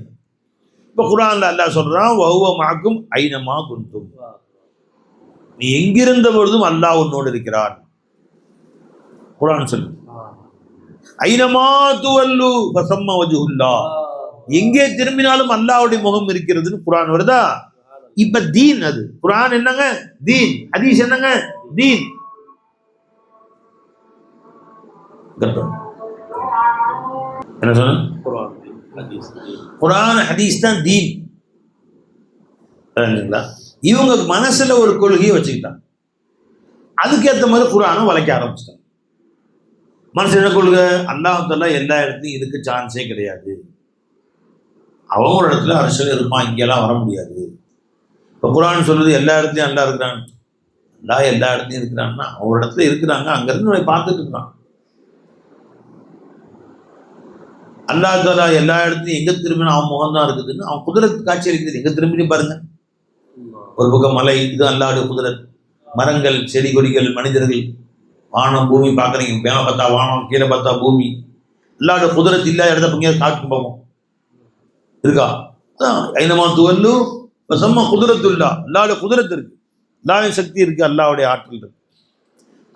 இப்ப குர்ஆன்ல அல்லாஹ் சொல்றான், வஹுவ மஅக்கும் ஐனமா குன்தும். நீ எங்கிருந்த பொழுதும் அல்லாஹ் உன்னோடு இருக்கிறான். குர்ஆன் சொல்லு, ஐனமா துவல்லு ஃபஸம்ம வஜ்ஹுல்லாஹ். எங்கே திரும்பினாலும் அல்லாஹ்வுடைய முகம் இருக்கிறதுன்னு குர்ஆன் வருதா? இப்ப தீன், அது குர்ஆன் என்னங்க தீன், ஹதீஸ் என்னங்க தீன். என்ன சொன்ன? குர்ஆன் ஹதீஸ் தான் தீன். இவங்க மனசுல ஒரு கொள்கையை வச்சுக்கிட்டாங்க, அதுக்கேற்ற மாதிரி குர்ஆனும் வளைக்க ஆரம்பிச்சிட்டாங்க. மனசு என்ன கொள்கை? அல்லாஹ் தஆலா எல்லா இடத்துலையும் இருக்க சான்ஸே கிடையாது, அவங்க ஒரு இடத்துல அரசியல் இருப்பான், இங்கெல்லாம் வர முடியாது. இப்போ குர்ஆன் சொல்லுது எல்லா இடத்துலையும் அல்லாஹ் இருக்கிறான். அல்லாஹ் எல்லா இடத்துலையும் இருக்கிறான்னா ஒரு இடத்துல இருக்கிறாங்க, அங்கேருந்து பார்த்துட்டு இருக்கான். அல்லாஹ் தஆலா எல்லா இடத்துலையும் எங்கே திரும்பினா அவன் முகம் தான் இருக்குதுன்னு அவன் குதிரத்து காட்சி அளிக்குது. எங்கே திரும்பினு பாருங்க, ஒரு பக்கம் மலை, இது அல்லாஹ்வுடைய குதிரத், மரங்கள், செடி கொடிகள், மனிதர்கள், வானம் பூமி பார்க்குறீங்க, மேலே பார்த்தா வானம், கீழே பார்த்தா பூமி. அல்லாஹ்வுடைய குதிரத் இல்லாத இடத்த பங்கியா காட்டுக்கு போவோம் இருக்கா? ஐனமா துவல்லு ஃபஸம்ம குதிரத்துல்லா. அல்லாஹ்வுடைய குதிரத் இருக்கு, அல்லாஹ்வின் சக்தி இருக்கு, அல்லாஹ்வுடைய ஆற்றல் இருக்கு.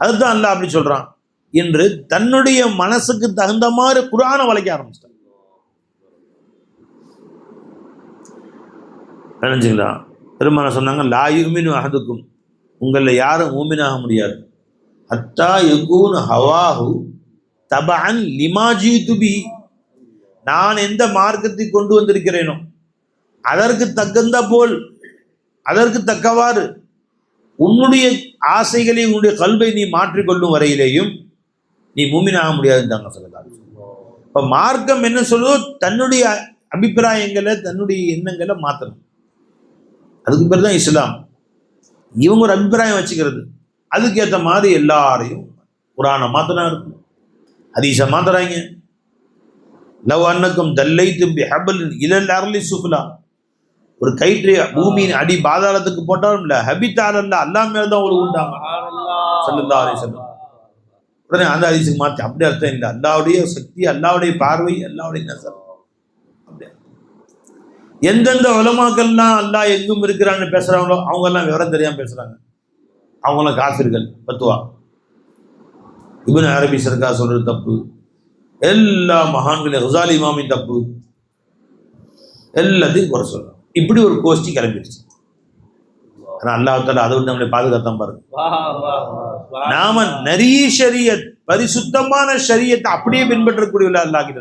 அதுதான் அல்லாஹ் அப்படி சொல்றான் என்று தன்னுடைய மனசுக்கு தகுந்த மாதிரி குர்ஆனை வளைக்க ஆரம்பிச்சிட்டான். நினைச்சுங்களா? பெருமான சொன்னாங்க, லா யுமினு அஹதுக்கும், உங்களில் யாரும் மூமினாக முடியாது, ஹத்தா யகூன ஹவாஹு தபஅன் லிமா ஜீது பி. நான் எந்த மார்க்கத்தை கொண்டு வந்திருக்கிறேனோ அதற்கு தகுந்த போல், அதற்கு தக்கவாறு உன்னுடைய ஆசைகளை, உன்னுடைய கல்வை நீ மாற்றிக்கொள்ளும் வரையிலேயும் நீ மூமினாக முடியாதுன்னு சொல்லலாம். இப்போ மார்க்கம் என்ன சொல்லுதோ தன்னுடைய அபிப்பிராயங்களை, தன்னுடைய எண்ணங்களை மாற்றணும். அதுக்கு பேர் தான் இஸ்லாம். இவங்க ஒரு அபிப்பிராயம் வச்சுக்கிறது, அதுக்கேற்ற மாதிரி எல்லாரையும் குர்ஆனை மாத்தினா இருக்கும், ஹதீஸை மாத்துறாங்க. லவ் அன்னக்கும் தல்லைத்தும் பிஹப்லின் இலல் அர்லி சுஃப்லா. ஒரு கயிற்று பூமியின் அடி பாதாளத்துக்கு போட்டாலும் இல்லை, ஹபித்தால் அல்ல, அல்லாஹ் மேல தான் உங்களுக்கு உண்டாங்க ஸல்லல்லாஹு அலைஹி வஸல்லம். உடனே அந்த ஹதீஸுக்கு மாற்றி அப்படி அர்த்தம் இல்லை, அல்லாஹ்வுடைய சக்தி, அல்லாஹ்வுடைய பார்வை, அல்லாஹ்வுடைய நஸர். அப்படி எந்தெந்த உலமாக்கள்லாம் அல்லாஹ் எங்கும் இருக்கிறான்னு பேசுறாங்களோ அவங்க எல்லாம் விவரம் தெரியாம பேசுறாங்க, அவங்களாம் காஃபிர்கள். பத்துவா இப்னு அரபி சர்கார் சொல்றது தப்பு, எல்லா மகான்களையும் ஹுசாலி இமாமி தப்பு, எல்லாத்தையும் குறை சொல்றாங்க. இப்படி ஒரு கோஷ்டி கிளம்பிடுச்சு. ஆனால் அல்லாஹ் தஆலா அதை விட்டு நம்மளை பாதுகாத்தான் பாருங்க. நாம நிறைய ஷரியத், பரிசுத்தமான ஷரியத்தை அப்படியே பின்பற்றக்கூடியவர்கள அல்லாஹ் கிட்ட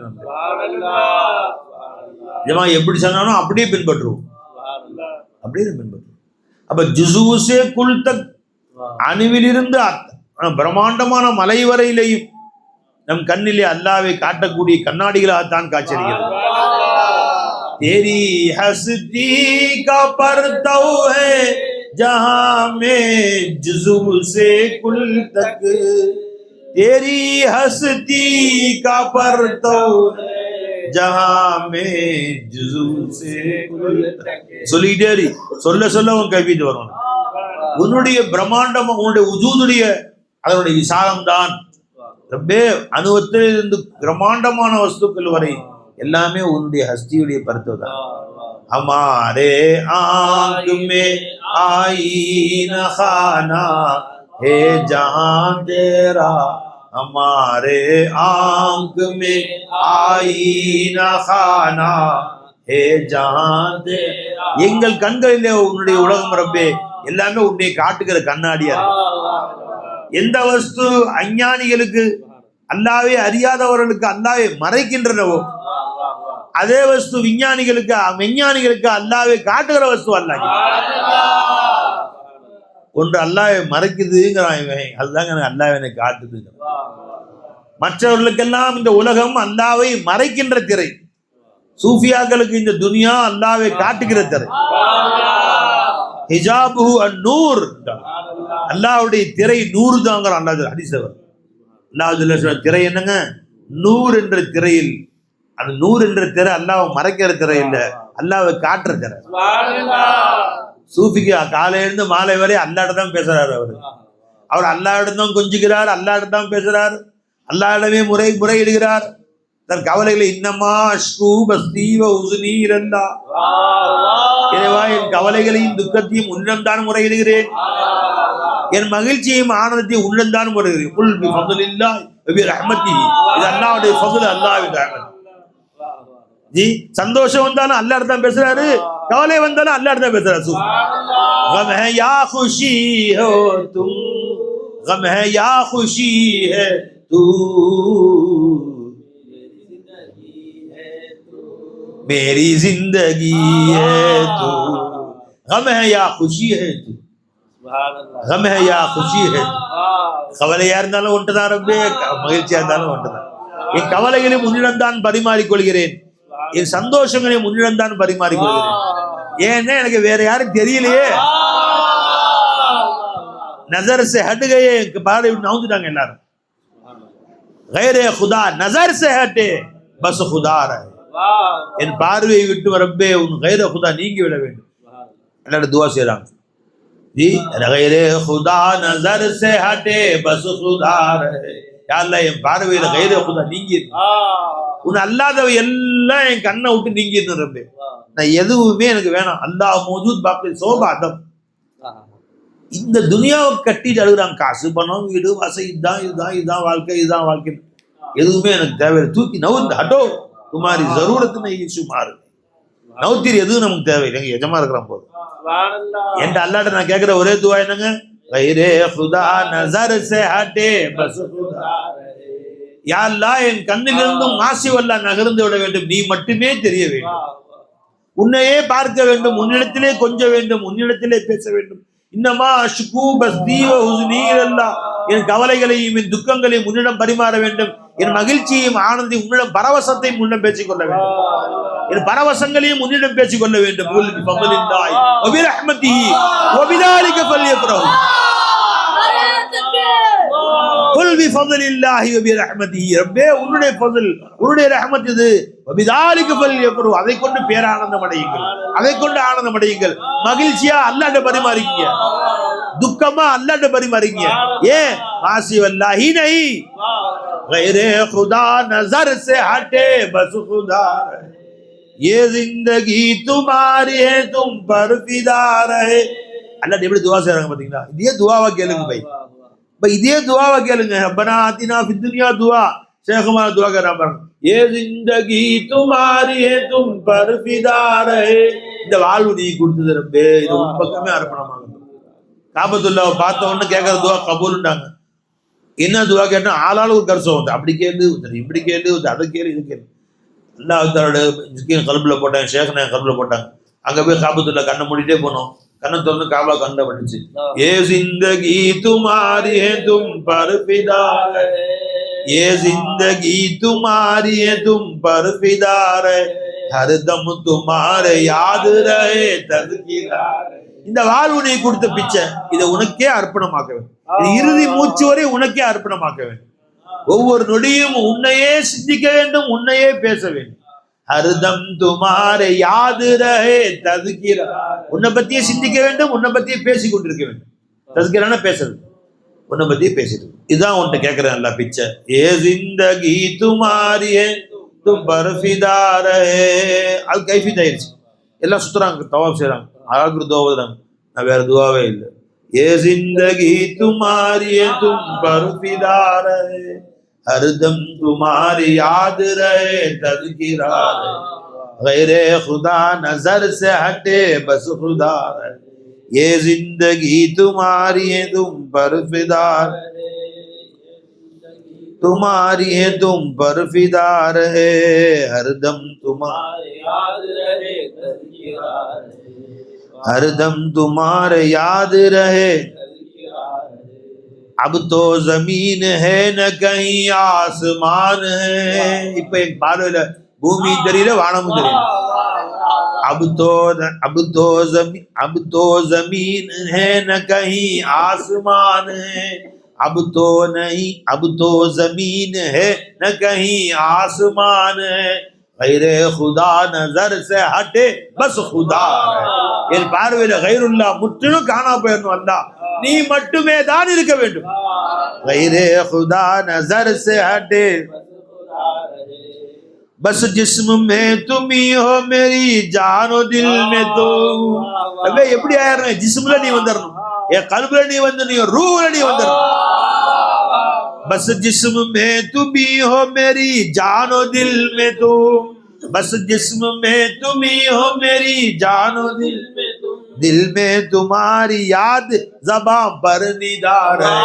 நம்ம எப்படி சொன்னாலும் அப்படியே பின்பற்றுவோம், அப்படியே பின்பற்றுவோம். அப்ப ஜுஸூஸே குல் தக், அணுவிலிருந்து பிரம்மாண்டமான மலை வரையிலையும் நம் கண்ணிலே அல்லாஹ்வை காட்டக்கூடிய கண்ணாடிகளாகத்தான் காட்சியளிக்கிறது. तेरी हस्ती का परतव है जहां में जुज़ू से कुल तक, तेरी हस्ती का परतव है जहां में जुज़ू से कुल तक. சொல்லிட்டே சொல்ல சொல்ல உன் கவிதை வரும். உன்னுடைய பிரம்மாண்டம், உன்னுடைய உஜூதுடைய அதனுடைய விசாலம் தான் ரப்பே, அணுவத்தில் இருந்து பிரம்மாண்டமான வஸ்துக்கள் வரை எல்லாமே உன்னுடைய ஹஸ்தியுடைய பருத்தம் தான். ஹமாரே ஆँख में आईना खाना है जहां तेरा, हमारे आँख में आईना खाना ஹே ஜஹான் தேரா. எங்கள் கண்களிலே உன்னுடைய உலகம் ரப்பே எல்லாமே உன்னை காட்டுகிற கண்ணாடியா இருக்கு. எந்த வஸ்து அஞ்ஞானிகளுக்கு அல்லாவே அறியாதவர்களுக்கு அல்லாவே மறைக்கின்றனவோ அதே வஸ்து விஞ்ஞானிகளுக்கு அல்லாவே காட்டுகிற வஸ்து அல்லாஹ். ஒன்று அல்லாஹ் மறைக்குதுங்கிறான் இவன், அதுதாங்க அல்லாஹ் என்னை காட்டுது. மற்றவர்களுக்கெல்லாம் இந்த உலகம் அல்லாவை மறைக்கின்ற திரை, சூஃபியாக்களுக்கு இந்த துனியா அல்லாவை காட்டுகிற திரை. ஹிஜாபுஹு அன்-நூர், அல்லாஹ்வுடைய திரை நூறு தாங்கிற அல்லாஹ் ஹதீஸ். அல்லாஹ் திரை என்னங்க? நூறு என்ற திரையில், அந்த நூறு என்ற திரை அல்லாஹ் மறைக்கிற திரை இல்ல, அல்லாஹ்வை காட்டுற திரை. சூஃபிக்கு காலையிலிருந்து மாலை வரை அல்லாஹ்ட்ட தான் பேசுறாரு. அவர் அல்லாஹ்விடம் தான் கொஞ்சுகிறார், அல்லாஹ்ட்ட தான் பேசுறார், அல்லாஹ்விடமே முறையிடுகிறார். தன் கவலைகளை இன்னமா அஷ்கு பஸ்தி வ உஸ்னி இலல்லாஹ், இறைவா என் கவலைகளையும் துக்கத்தையும் உன்னிடம் தான் முறையிடுகிறேன், என் மகிழ்ச்சியையும் ஆனந்தத்தையும் உன்னிடம் தான் முறையிடுகிறேன். குல் பி ஃபضலில்லாஹி வ பி ரஹ்மத்திஹி, இது அல்லாஹ்வுடைய ஃபضல், அல்லாஹ்வின் ரஹ்மத். ஜி சந்தோஷம் வந்தாலும் அல்லாஹ் தான் பேசுறாரு, கவலை வந்தாலும் அல்லாஹ் தான் பேசுறாரு. गम है या खुशी हो तुम, गम है या खुशी है तू, मेरी जिंदगी है तू, गम है या खुशी है तू, गम है या खुशी है तू. கவலையா இருந்தாலும் ஒன்றுதான் ரப்பே, மகிழ்ச்சியா இருந்தாலும் ஒன்றுதான். என் கவலைகளை முன்னிடம் தான் பரிமாறிக்கொள்கிறேன், என் சந்தோஷங்களை முன்னிடம் தான் பரிமாறிக்கொள்கிறேன். ஏன்னா எனக்கு வேற யாரும் தெரியலையே. நஜர் சே ஹட் கயே, பார்வை நவுந்துட்டாங்க எல்லாரும். கைரே குதா நஜர் சே ஹட்டே பஸ் குதா ரஹே, என் பார்வையை விட்டு ரப்பே உன் கைரே குதா நீங்கி விட வேண்டும். எல்லாரும் துவா செய்றாங்க. ஜி கைரே குதா நஜர் சே ஹட்டே பஸ் குதா ரஹே, யா அல்லாஹ் என் பார்வையில கைரே குதா நீங்கி, உன் அல்லாதவை எல்லாம் என் கண்ணை விட்டு நீங்கிட்டு ரப்பே, நான் எதுவுமே எனக்கு வேணாம். அல்லாஹ் மௌஜூத் பாக்கி சோபாதம். இந்த துனியாவை கட்டிட்டு அழுகுறாங்க, காசு பணம் வீடு வசதி, இதுதான் வாழ்க்கை, இதுதான் வாழ்க்கை, எதுவுமே எனக்கு தேவையில்லை. தூக்கி நவுந்து ஹட்டோ துமாரி ஜரூரத்து நஹீ சுமார், நவுத்தீர் எதுவும் நமக்கு தேவையில்லை, எங்க எஜமா இருக்கிறான் போதும். என்கிட்ட அல்லாட்ட நான் கேட்கிற ஒரே துவா என்னங்க? கைரே குதா நஸர் சே ஹட்டே பஸ் குதா, யா அல்லாஹ் என் கண்ணிலிருந்தும் மாசிவல்லா நகர்ந்து விட வேண்டும், நீ மட்டுமே தெரிய வேண்டும், உன்னையே பார்க்க வேண்டும், உன்னிடத்திலே கொஞ்ச வேண்டும், உன்னிடத்திலே பேச வேண்டும். இன்னமா அஷ்கு பஸ்தி வ உஸ்னி இலல்லாஹ், என் கவலைகளையும் என் துக்கங்களையும் உன்னிடம் பரிமாற வேண்டும், என் மகிழ்ச்சியையும் ஆனந்தையும் உன்னிடம், பரவசத்தையும் உன்னிடம் பேசிக்கொள்ள வேண்டும், என் பரவசங்களையும் உன்னிடம் பேசிக்கொள்ள வேண்டும். குல் பி ஃபضலில்லாஹி வ பி ரஹ்மத்திஹி வ பிதாலிக ஃபல்யஃப்ரஹு, குல் பி ஃபضலில்லாஹி வ பி ரஹ்மத்திஹி, ரப்பே உன்னுடைய ஃபضல், உன்னுடைய ரஹ்மத் இது, வ பிதாலிக ஃபல்யஃப்ரஹு, அதை கொண்டு பேரானந்தம் அடையுங்கள், அதை கொண்டு ஆனந்தம் அடையுங்கள். மகிழ்ச்சியா அல்லாஹ்ட்ட பரிமாறிக்கீங்க, துக்கமா அல்லாஹ்ட்ட பரிமாறிக்கீங்க. ஏன் மாசி வல்லாஹி நஹி கைரே खुदा नजर से हटे बस खुदा, ये जिंदगी तुम्हारी है तुम पर फिदा रहे. அல்லாஹ் எப்படி துஆ செய்றாங்க பாத்தீங்களா? இதே துஆவா கேளுங்க பை, இதே துஆவா கேளுங்க. ரப்பனா ஆத்தினா ஃபித் துன்யா துஆ, ஷேഖுமா துஆ கரா பாருங்க. ये जिंदगी तुम्हारी है तुम पर फिदा रहे, இந்த வாழ்வு நீ கொடுத்தது ரப்பே, இது உன் பக்கமே அர்ப்பணமாகும். காபத்துல்லாஹ் பார்த்த உடனே கேட்கற துஆ கபூல்ண்டாங்க. என்ன துவா கேட்டா ஆளாளு ஒரு கருசம் வந்து, அப்படி கேளு இப்படி கேளு, அதை கேளு இது கேளு. அல்லாஹ் தஆலா கல்புல போட்டாங்க, ஷேக்னா கல்புல போட்டாங்க. அங்க போய் காபத்துல்லாஹ் கண்ணை மூடிட்டே போனோம், கண்ணை திறந்து காபா கண்ட பட்டுச்சு. ஏ ஜிந்தகி துமாரி ஹே தும் பர் ஃபிதா ரஹே, ஏ ஜிந்தகி துமாரி ஹே தும் பர் ஃபிதா ரஹே, ஹர் தம் துமாரே யாத் ரஹே தஸ்கிரா. இந்த வாழ்வு நீ கொடுத்த பிச்சை, இதை உனக்கே அர்ப்பணமாக்க வேண்டும், இறுதி மூச்சு வரை உனக்கே அர்ப்பணமாக்க வேண்டும். ஒவ்வொரு நொடியும் உன்னையே சிந்திக்க வேண்டும், உன்னையே பேச வேண்டும். ஹர்தம் துமாரே யாத் ரஹே தஸ்கிரா, உன்னை பத்தியே சிந்திக்க வேண்டும், உன்னை பத்தியே பேசிக் கொண்டிருக்க வேண்டும். தஸ்கிரான பேசுறது, உன்னை பத்தியே பேசிட்டு. இதுதான் உன்கிட்ட கேட்கிறேன் அல்லா பிச்சை. ஏ ஜிந்தகி துமாரி ஹே தும் பர் ஃபிதா ரஹே, அது கைஃபித் ஆயிடுச்சு. எல்லாம் சுத்துறாங்க, தவாப் செய்யறாங்க, அழகு துவாவுறாங்க. நான் வேற துவாவே இல்லை. ये जिंदगी तुम्हारी है तुम पर फिदा रहे, हरदम तुम्हारी याद रहे तज़किरा रहे, गैरे खुदा नजर से हटे बस खुदा ये जिंदगी तुम्हारी है तुम पर फिदा तुम्हारी है तुम पर फिदा रहे हरदम तुम्हारे याद रहे हरदम तुम्हारे याद रहे अब तो जमीन है न कहीं आसमान है இப்ப என் பார்வையில பூமி தெரியல வானமும் தெரியல अब तो जमीन है न कहीं आसमान है अब तो जमीन है न कहीं आसमान है गैरे खुदा नजर से हटे बस खुदा என் பார்வையில கைருல்லா முற்றிலும் காணா போயிடணும் அல்லாஹ் நீ மட்டுமே தான் இருக்க வேண்டும் गैरे खुदा नजर से हटे बस जिस्म में तुम ही हो मेरी जानो दिल में तो अबे எப்படி ஆயிரணும் ஜிஸ்ம்ல நீ வந்துறணும் என் கல்புல நீ வந்து நீ ரூஹ்ல நீ வந்துறணும் बस जिस्म में तुम ही हो मेरी जानो दिल में तुम बस जिस्म में तुम ही हो मेरी जानो दिल में तुम्हारी याद ज़बां पर निदार है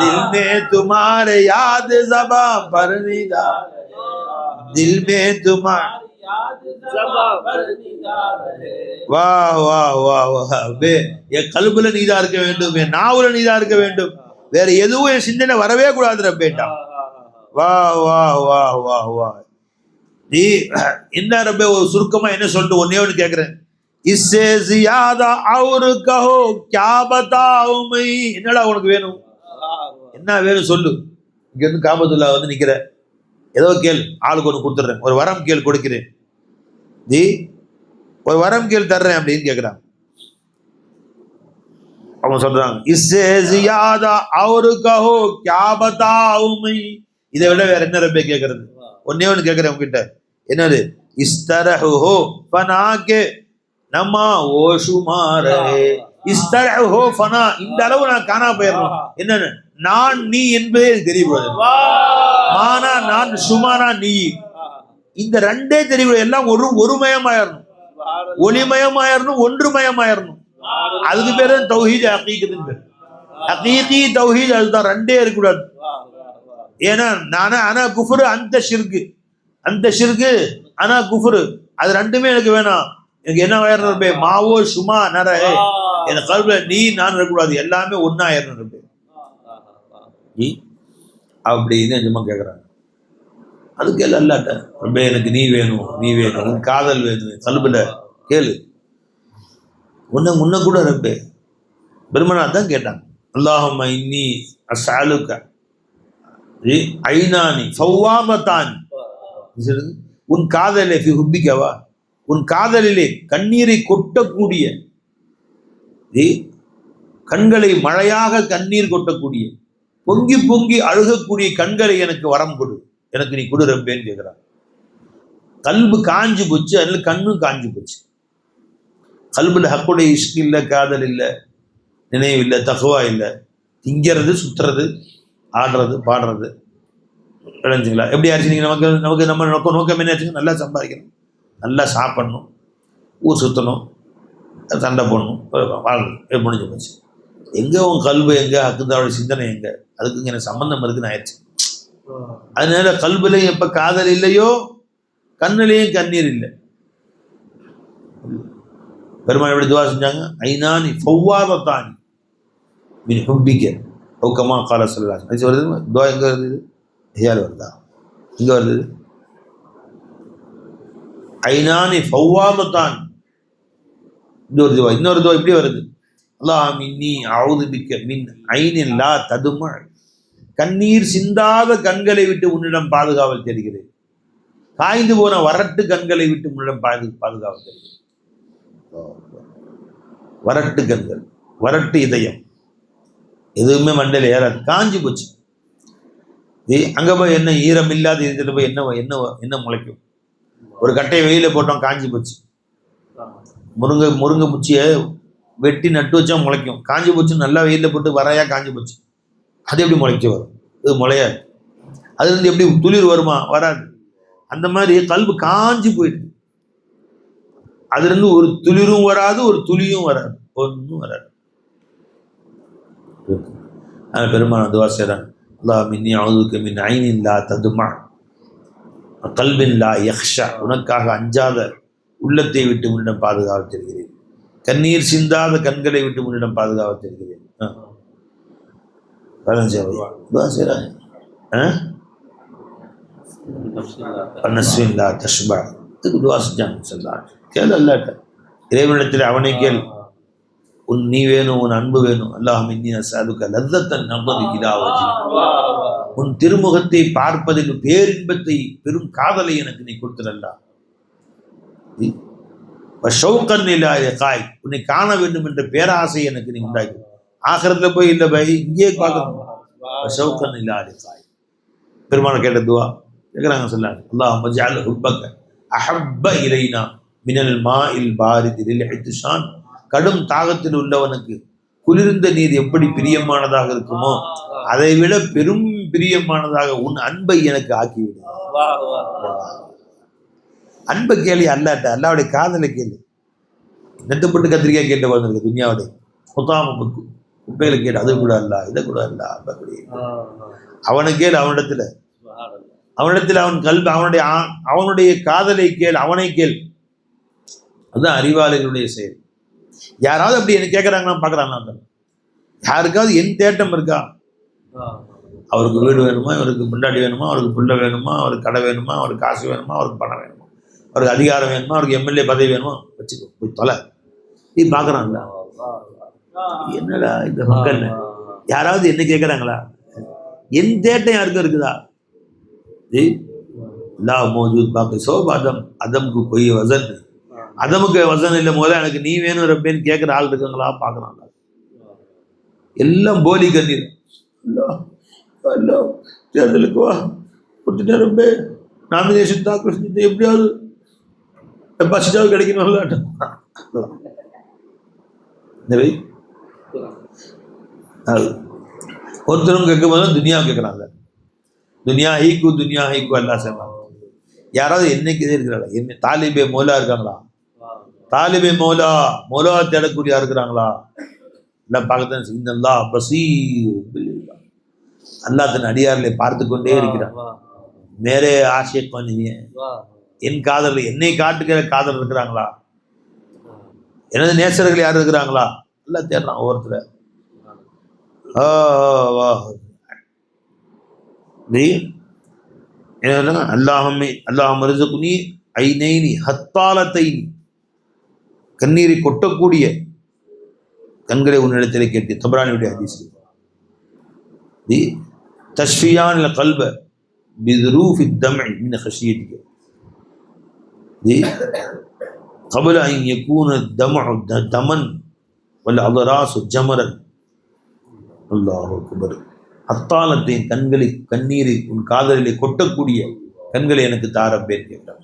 दिल में तुम्हारे याद ज़बां पर निदार दिल में तुम्हारी याद ज़बां पर निदार है वाह वाह वाह वाह बे ये कल्बுல நீதா இருக்க வேண்டும் என் நாவுல நீதா இருக்க வேண்டும் வேற எதுவும் என் சிந்தனை வரவே கூடாது ரப்பேட்டா வாஹ் வாஹ் வாஹ் வாஹ் வாஹ் நீ என்ன ரப்பே ஒரு சுருக்கமா என்ன சொல்லிட்டு ஒன்னே ஒன்று கேட்கிறேன் इससे ज्यादा और कहो क्या बताऊं मैं என்னடா உனக்கு வேணும் என்ன வேணும் சொல்லு இங்க இருந்து காபத்துல்லா வந்து நிக்கிற ஏதோ கேள் ஆளுக்கு ஒன்று கொடுத்துட்றேன் ஒரு வரம் கேள் கொடுக்கிறேன் நீ ஒரு வரம் கேள் தர்றேன் அப்படின்னு கேட்குறான் அவங்க சொல்றாங்க इससे ज्यादा और कहो क्या बताऊं मैं இதை விட வேற என்ன ரப்பே கேட்கறது ஒன்னே ஒன்று கேட்கிறேன் உங்ககிட்ட என்னது इस तरह हो फना के नमा ओ शुमार है इस तरह हो फना இந்த அளவு நான் காணா போயிடணும் என்னன்னு நான் நீ என்பதே தெரியக்கூடாது மானா நான் சுமானா நீ இந்த ரெண்டே தெரியக்கூடாது எல்லாம் ஒருமயமாயிரணும் ஒளிமயமாயிரணும் ஒன்றுமயமாயிரணும் அதுக்கு பேர் தான் தௌஹீத் ஹகீகத்தின் பேர் ஹகீகி தௌஹீத் அதுதான் ரெண்டே இருக்கக்கூடாது ஏன்னா நானா ஆனா குஃபுரு அந்த ஷிர்கு ஆனா குஃபுரு அது ரெண்டுமே எனக்கு வேணாம் எனக்கு என்ன ஆயிரணும் மாவோ சுமா நர என் கல்வில நீ நான் இருக்கக்கூடாது எல்லாமே ஒன்னா ஆயிரணும் அப்படின்னு நிஜமா கேட்குறாங்க அதுக்கு எல்லாம் அல்லாட்ட ரொம்ப எனக்கு நீ வேணும் உன் காதல் வேணும் கல்வில கேளு உன்ன கூட ரப்பே பெருமனா தான் கேட்டாங்க அல்லாஹும்ம இன்னி அஸ்அலுக ஐனானி ஃபவ்வாமதானி உன் காதலே ஃபி ஹுப்பிகவா உன் காதலிலே கண்ணீரை கொட்டக்கூடிய கண்களை மழையாக கண்ணீர் கொட்டக்கூடிய பொங்கி பொங்கி அழுகக்கூடிய கண்களை எனக்கு வரம் கொடு எனக்கு நீ கொடு ரப்பேன்னு கேட்கிறான் கல்பு காஞ்சு போச்சு அதனால கண்ணும் காஞ்சு போச்சு கல்புல ஹக்குடைய இஷ்க் இல்லை காதல் இல்லை நினைவு இல்லை தகுவா இல்லை திங்கிறது சுத்துறது ஆடுறது பாடுறது விளைஞ்சுங்களா எப்படி ஆச்சுங்க நமக்கு நம்ம நோக்கம் என்ன ஆச்சுங்க நல்லா சம்பாதிக்கணும் நல்லா சாப்பிடணும் ஊர் சுற்றணும் சண்டை போடணும் வாழணும் முடிஞ்சு போச்சு எங்கே உன் கல்வி எங்கே அக்குதாவோட சிந்தனை எங்கே அதுக்கு எனக்கு சம்பந்தம் இருக்குன்னு ஆயிடுச்சு அதனால கல்விலையும் எப்போ காதல் இல்லையோ கண்ணிலையும் கண்ணீர் இல்லை பெருமாள் எப்படி துவா செஞ்சாங்க ஐநானி ஃபவ்வாதத்தானி மீன் ஹுப்பிக்க ஹவுக்கமா கால சொல்லலாம் அது வருது துவா எங்கே வருது ஹியால் வருதா இங்கே வருது ஐநானி ஃபவ்வாதத்தான் இன்னொரு துவா இப்படி வருது அல்லாஹ் மின்னி அஊது பிக்க மின் ஐனின் லா ததும கண்ணீர் சிந்தாத கண்களை விட்டு உன்னிடம் பாதுகாவல் தெரிகிறேன் காய்ந்து போன வறட்டு கண்களை விட்டு உன்னிடம் பாதுகாவல் தெரிகிறேன் வறட்டு கண்கள் வறட்டு இதயம் எதுவுமே மண்டையில் ஏறாது காஞ்சி போச்சு அங்கே போய் என்ன ஈரம் இல்லாத இதுல போய் என்ன முளைக்கும் ஒரு கட்டையை வெயில போட்டோம் காஞ்சி போச்சு முருங்கை முச்சியை வெட்டி நட்டு வச்சா முளைக்கும் காஞ்சி போச்சு நல்லா வெயிலில் போட்டு வரையா காஞ்சி போச்சு அது எப்படி முளைக்க வரும் இது முளையாது அதுலேருந்து எப்படி துளிர் வருமா வராது அந்த மாதிரி கல்பு காஞ்சி போயிடுது அதுல இருந்து ஒரு துளிரும் வராது, ஒரு துளியும் வராது, ஒன்றும் வராது. பெருமாள் துவா செய்றாங்க, அல்லாஹ் மின்னி அஊதுக மின் ஐனின் லா ததுமா கல்பின் லா யக்ஷா, உனக்காக அஞ்சாத உள்ளத்தை விட்டு உன்னிடம் பாதுகாவல் தருகிறேன், கண்ணீர் சிந்தாத கண்களை விட்டு உன்னிடம் பாதுகாவல் தருகிறேன். துவா செய்றாங்க. நஸ்வின் லா தஷ்பா, இதுக்கு துவா செஞ்சாங்க. சொல்லலாம் கேளு அல்லாட்ட, இறைவனிடத்தில் அவனை கேள், நீ வேணும், உன் அன்பு வேணும். அல்லாஹ் மின்னி அஸ்அலுக லzzatan நظر இலா வஜ்ஹிக், உன் திருமுகத்தை பார்ப்பதில் பேரின்பத்தை பெரும் காதலை எனக்கு நீ கொடுத்துடல்லா. ஷௌகன் இலா லிகாய், உன்னை காண வேண்டும் என்ற பேராசை எனக்கு நீ உண்டாக்கி. ஆகிரத்துல போய் இல்லை பை, இங்கே பார்க்கணும். ஷௌகன் இலா லிகாய், பெருமாள் கேட்ட துவா கேட்குறாங்க. சொல்லாங்க, அல்லாஹ் மஜ்அல் ஹுப்பக அஹப்ப இலைனா மினல் மாஇல் பாரிதி லில் இத்ஷான், கடும் தாகத்தில் உள்ளவனுக்கு குளிர்ந்த நீர் எப்படி பிரியமானதாக இருக்குமோ அதை விட பெரும் பிரியமானதாக உன் அன்பை எனக்கு ஆக்கிவிடு. அன்பை கேள்வி அல்லாட்ட, அல்லாவுடைய காதலை கேள்வி. நெட்டுப்பட்டு கத்திரிக்காய் கேட்ட வந்திருக்கு துன்யாவுடைய முத்தாம குப்பையில கேட்டு, அது கூட அல்ல, இதை கூட அல்ல. அப்படி அவனை கேள், அவனிடத்தில் அவன் கல்வி, அவனுடைய காதலை கேள், அவனை கேள். அதுதான் அறிவாளிகளுடைய செயல். யாராவது அப்படி என்ன கேட்குறாங்கன்னா பார்க்குறாங்க, யாருக்காவது என் தேட்டம் இருக்கா? அவருக்கு வீடு வேணுமா, இவருக்கு முண்டாடி வேணுமா, அவருக்கு பிள்ளை வேணுமா, அவருக்கு கடை வேணுமா, அவருக்கு காசு வேணுமா, அவருக்கு பணம் வேணுமா, அவருக்கு அதிகாரம் வேணுமா, அவருக்கு எம்எல்ஏ பதவி வேணுமா, வச்சுக்கோ போய் தொலை. நீ பார்க்குறாங்களா? என்னடா இந்த மக்கள் யாராவது என்ன கேட்குறாங்களா? என் தேட்டம் யாருக்கும் இருக்குதா? லா மௌஜூத் பாக்கி சோப் அதம், அதம்க்கு கொய் வசன், அதமுக்கு வசன் இல்லை, முதல்ல எனக்கு நீ வேணும் ரப்பேன்னு கேட்குற ஆள் இருக்குங்களா? பார்க்குறாங்க. எல்லாம் போலி கண்ணீர். அல்லோ தேர்தலுக்கு வா, கொடுத்துட்டேன் ரப்பே, நாமினேஷன் தாக்கல் செஞ்சு எப்படியாவது டெபாசிட்டாவது கிடைக்கணும்ல. ஒருத்தரும் கேட்கும் போது துனியா கேட்குறாங்க. துனியா ஹீக்கு அல்லா செய்வாங்க. யாராவது என்னைக்கு இருக்கிறாங்களா? என்ன தாலிபே மௌலா இருக்காங்களா? தாலிபே மௌலா தேடக்கூடிய இருக்கிறாங்களா? எல்லாம் பார்க்கத்தான். இன்னல்லா பஸீர், அல்லாஹ் தன் அடியார்களை பார்த்து கொண்டே இருக்கிறான். மேரே ஆஷிக் பண்ணிய, என் காதல், என்னை காட்டுகிற காதல் இருக்கிறாங்களா? எனது நேசர்கள் யார் இருக்கிறாங்களா? எல்லாம் தேடுறான் ஒவ்வொருத்தர். அல்லாஹ் ரிசுக்னி ஐனைனி ஹத்தாலத்தைனி, கண்ணீரை கொட்டக்கூடிய கண்களை உன்னிடத்திலே கேட்டு. தபரானியுடைய ஹதீஸ். தஷ்ஃபியான் கல்ப பிதுரூஃபி தம்இ மின் ஹஷியத்திக, قبل أن يكون الدمع دما والأضراس جمرا. அல்லாஹ் அக்பர். அத்தாலத்தின் கண்களை, கண்ணீரை உன் காதலிலே கொட்டக்கூடிய கண்களை எனக்கு தாரப்பேன் கேட்டான்.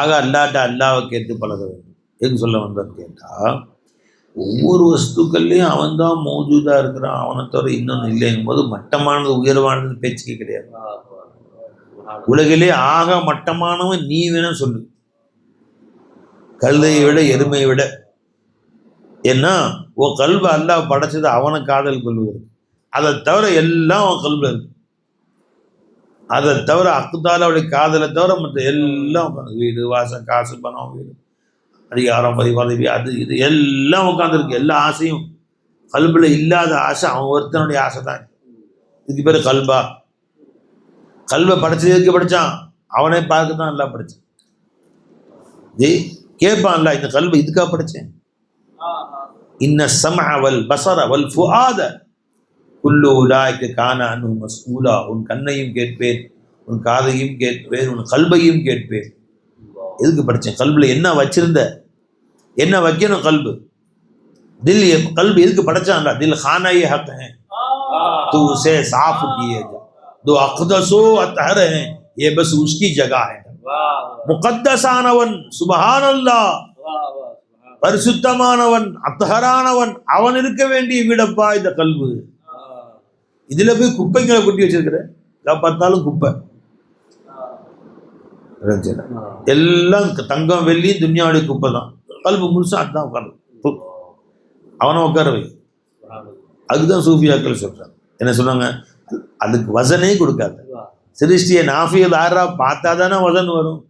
ஆக அல்லாட்ட அல்லாவை கேட்டு பழக வேண்டும். எதுக்கு சொல்ல வந்தான்னு கேட்டா, ஒவ்வொரு வஸ்துக்கள்லையும் அவன் தான் மௌஜூதா இருக்கிறான், அவனை தவிர இன்னொன்று இல்லைங்கும் போது மட்டமானது உயர்வானது பேச்சுக்கே கிடையாது. உலகிலே ஆக மட்டமானவன் நீ வேணும் சொல்லு, கழுதையை விட எருமையை விட. ஏன்னா உன் கல்வ அல்லாஹ் படைச்சது அவனை காதல் கொள்வது, அதை தவிர எல்லாம் அவன் கல்வ இருக்கு. அதை தவிர அக்குதாலாவுடைய காதலை தவிர மற்ற எல்லாம், வீடு வாசம் காசு பணம் வீடு அதிகாரம் பதவி அது இது எல்லாம் உட்காந்துருக்கு. எல்லா ஆசையும் கல்புல இல்லாத ஆசை அவன் ஒருத்தனுடைய ஆசை தான். இதுக்கு பேர் கல்பா. கல்வை படைச்சதுக்கு படித்தான், அவனை பார்க்க தான் எல்லாம் படித்தான். கேட்பான்ல, இந்த கல்வை இதுக்காக படித்தேன். இன்ன சமஅ வல் பஸர வல் ஃபுஆத குல்லு உலாயிக கான அன்ஹு மஸ்ஊலா. உன் கண்ணையும் கேட்பேன், உன் காதையும் கேட்பேன், உன் கல்பையும் கேட்பேன். எதுக்கு படித்தேன்? கல்புல என்ன வச்சிருந்த, என்ன வைக்கணும்? கல்பு தில், கல்பு எதுக்கு படைச்சான்டா? தில் खाना-ए हक है, तू उसे साफ किए जा, दो अक़दसो अतहर है, ये बस उसकी जगह है. முகத்தஸானவன் சுபஹானல்லாஹ், பரிசுத்தமானவன், அத்தஹரானவன், அவன் இருக்க வேண்டிய வீடப்பா இந்த கல்பு. இதுல போய் குப்பைங்களை கொட்டி வச்சிருக்கிற, பார்த்தாலும் குப்பை. எல்லாம் தங்கம் வெள்ளி துன்யாவுடைய குப்பை தான். கல்பு முழுசா அதுதான் உட்காந்து அவனை உட்கார வை. அதுதான் சூஃபியாக்கள் சொல்றாங்க. என்ன சொன்னாங்க? அதுக்கு வசனே கொடுக்காது. சிருஷ்டியை நாஃபியல் ஆறா பார்த்தா தானே வசன் வரும்.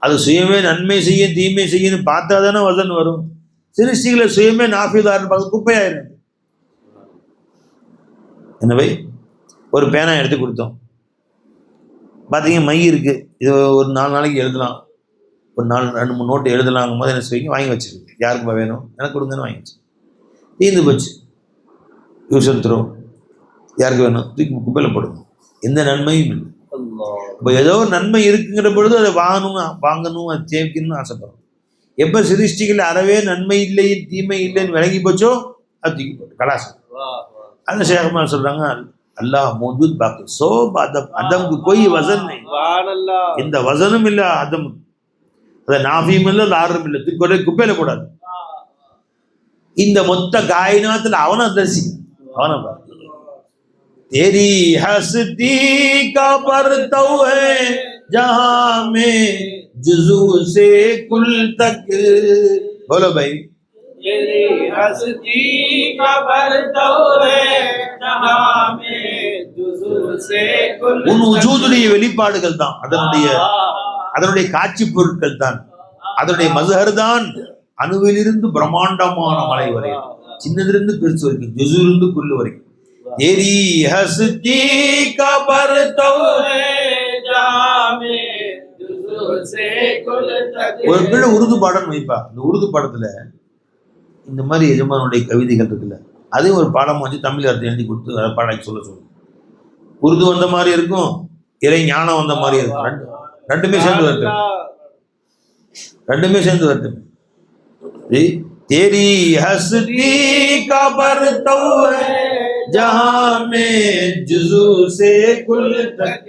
அது சுயமே நன்மை செய்யும் தீமை செய்யும் பார்த்தா தானே வசன் வரும். சிருஷ்டிகளை சுயமே நாஃபியல் ஆறு பார்த்து குப்பையாயிரும். எனவே ஒரு பேனா எடுத்து கொடுத்தோம். பார்த்தீங்க மை இருக்குது, இது ஒரு 4 நாளைக்கு எழுதலாம், ஒரு 2-3 நோட்டு எழுதலாங்கும் போது என்ன செய்வீங்க? வாங்கி வச்சுருக்கு. யாருக்கு வேணும் எனக்கு கொடுங்கன்னு வாங்கி வச்சு தீர்ந்து போச்சு. யூசன் த்ரோ. யாருக்கு வேணும் தூக்கி குப்பையில் போடுங்க. எந்த நன்மையும் இல்லை. இப்போ ஏதோ ஒரு நன்மை இருக்குங்கிற பொழுது அதை வாங்கணும் அதை சேர்க்கணும்னு ஆசைப்படுறோம். எப்போ சிருஷ்டிகள் அறவே நன்மை இல்லை தீமை இல்லைன்னு விளங்கி போச்சோ அது தூக்கி போட்டு கலாசம். அந்த சேகமாக சொல்கிறாங்க, अल्लाह मौजूद बाकी सोब अदम अदम को कोई वजन नहीं. இந்த வசனும் இல்லை அதம் அதை நாஃபியும் இல்லை லாரும் இல்லை தூக்கி குப்பையில போடாது. இந்த மொத்த காயினாத்துல அவனை தரிசி அவனை பாரு. तेरी हस्ती का परतव है जहां में जुजू से कुल तक. बोलो भाई. तेरी हस्ती का परतव है जहां में जुजू से कुल. உன் வஜூதுடைய வெளிப்பாடுகள் தான் அதனுடைய காட்சி பொருட்கள் தான் அதனுடைய மஸ்ஹர் தான். அணுவிலிருந்து பிரம்மாண்டமான மலை வரை, சின்னதிலிருந்து பெருசு வரைக்கும், ஜுஸுலிருந்து குல்லு வரைக்கும். तेरी हस्ती का परतव है जहां में जुजू से कुल तक. ஒரு பிள்ளை உருது பாடம் வைப்பா. இந்த உருது பாடத்துல இந்த மாதிரி எஜமானுடைய கவிதைகள் இருக்குல்ல, அதையும் ஒரு பாடம் வச்சு தமிழ் அர்த்தம் எழுதி கொடுத்து அதை பாடாக்கி சொல்ல சொல்லுங்க. உருது வந்த மாதிரி இருக்கும், இறை ஞானம் வந்த மாதிரி இருக்கும். ரெண்டுமே சேர்ந்து வரட்டும். तेरी हस्ती का परतव है जहां में जुजू से कुल तक.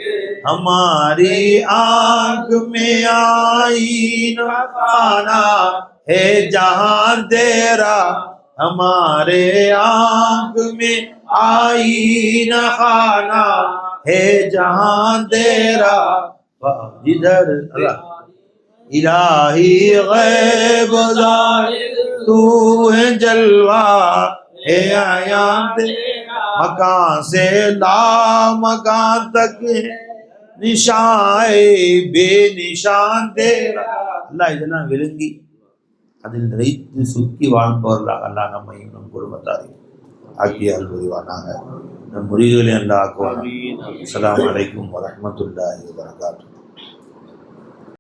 हमारी आंख में आईना खाना है जहां तेरा. हमारे आंख में आईना खाना है जहां तेरा. जिधर इलाही गैब ज़ाहिर तू है जलवा है आया तेरा. मकान से ला मकान तक निशाए बेनिशान तेरा. अल्लाह இதெல்லாம் விளங்கி அதில் நிறைத்து சுற்றி வாழ்பவர்களாக அல்லாஹ் நம்மையும் நம் குடும்பத்தாரையும் ஆக்கியால் புரிவானாக. நம் முறிவுகளை அல்லாஹ் ஆக்குவானாக. அஸ்ஸலாமு அலைக்கும் வரஹ்மத்துல்லாஹி வபரகாத்துஹு.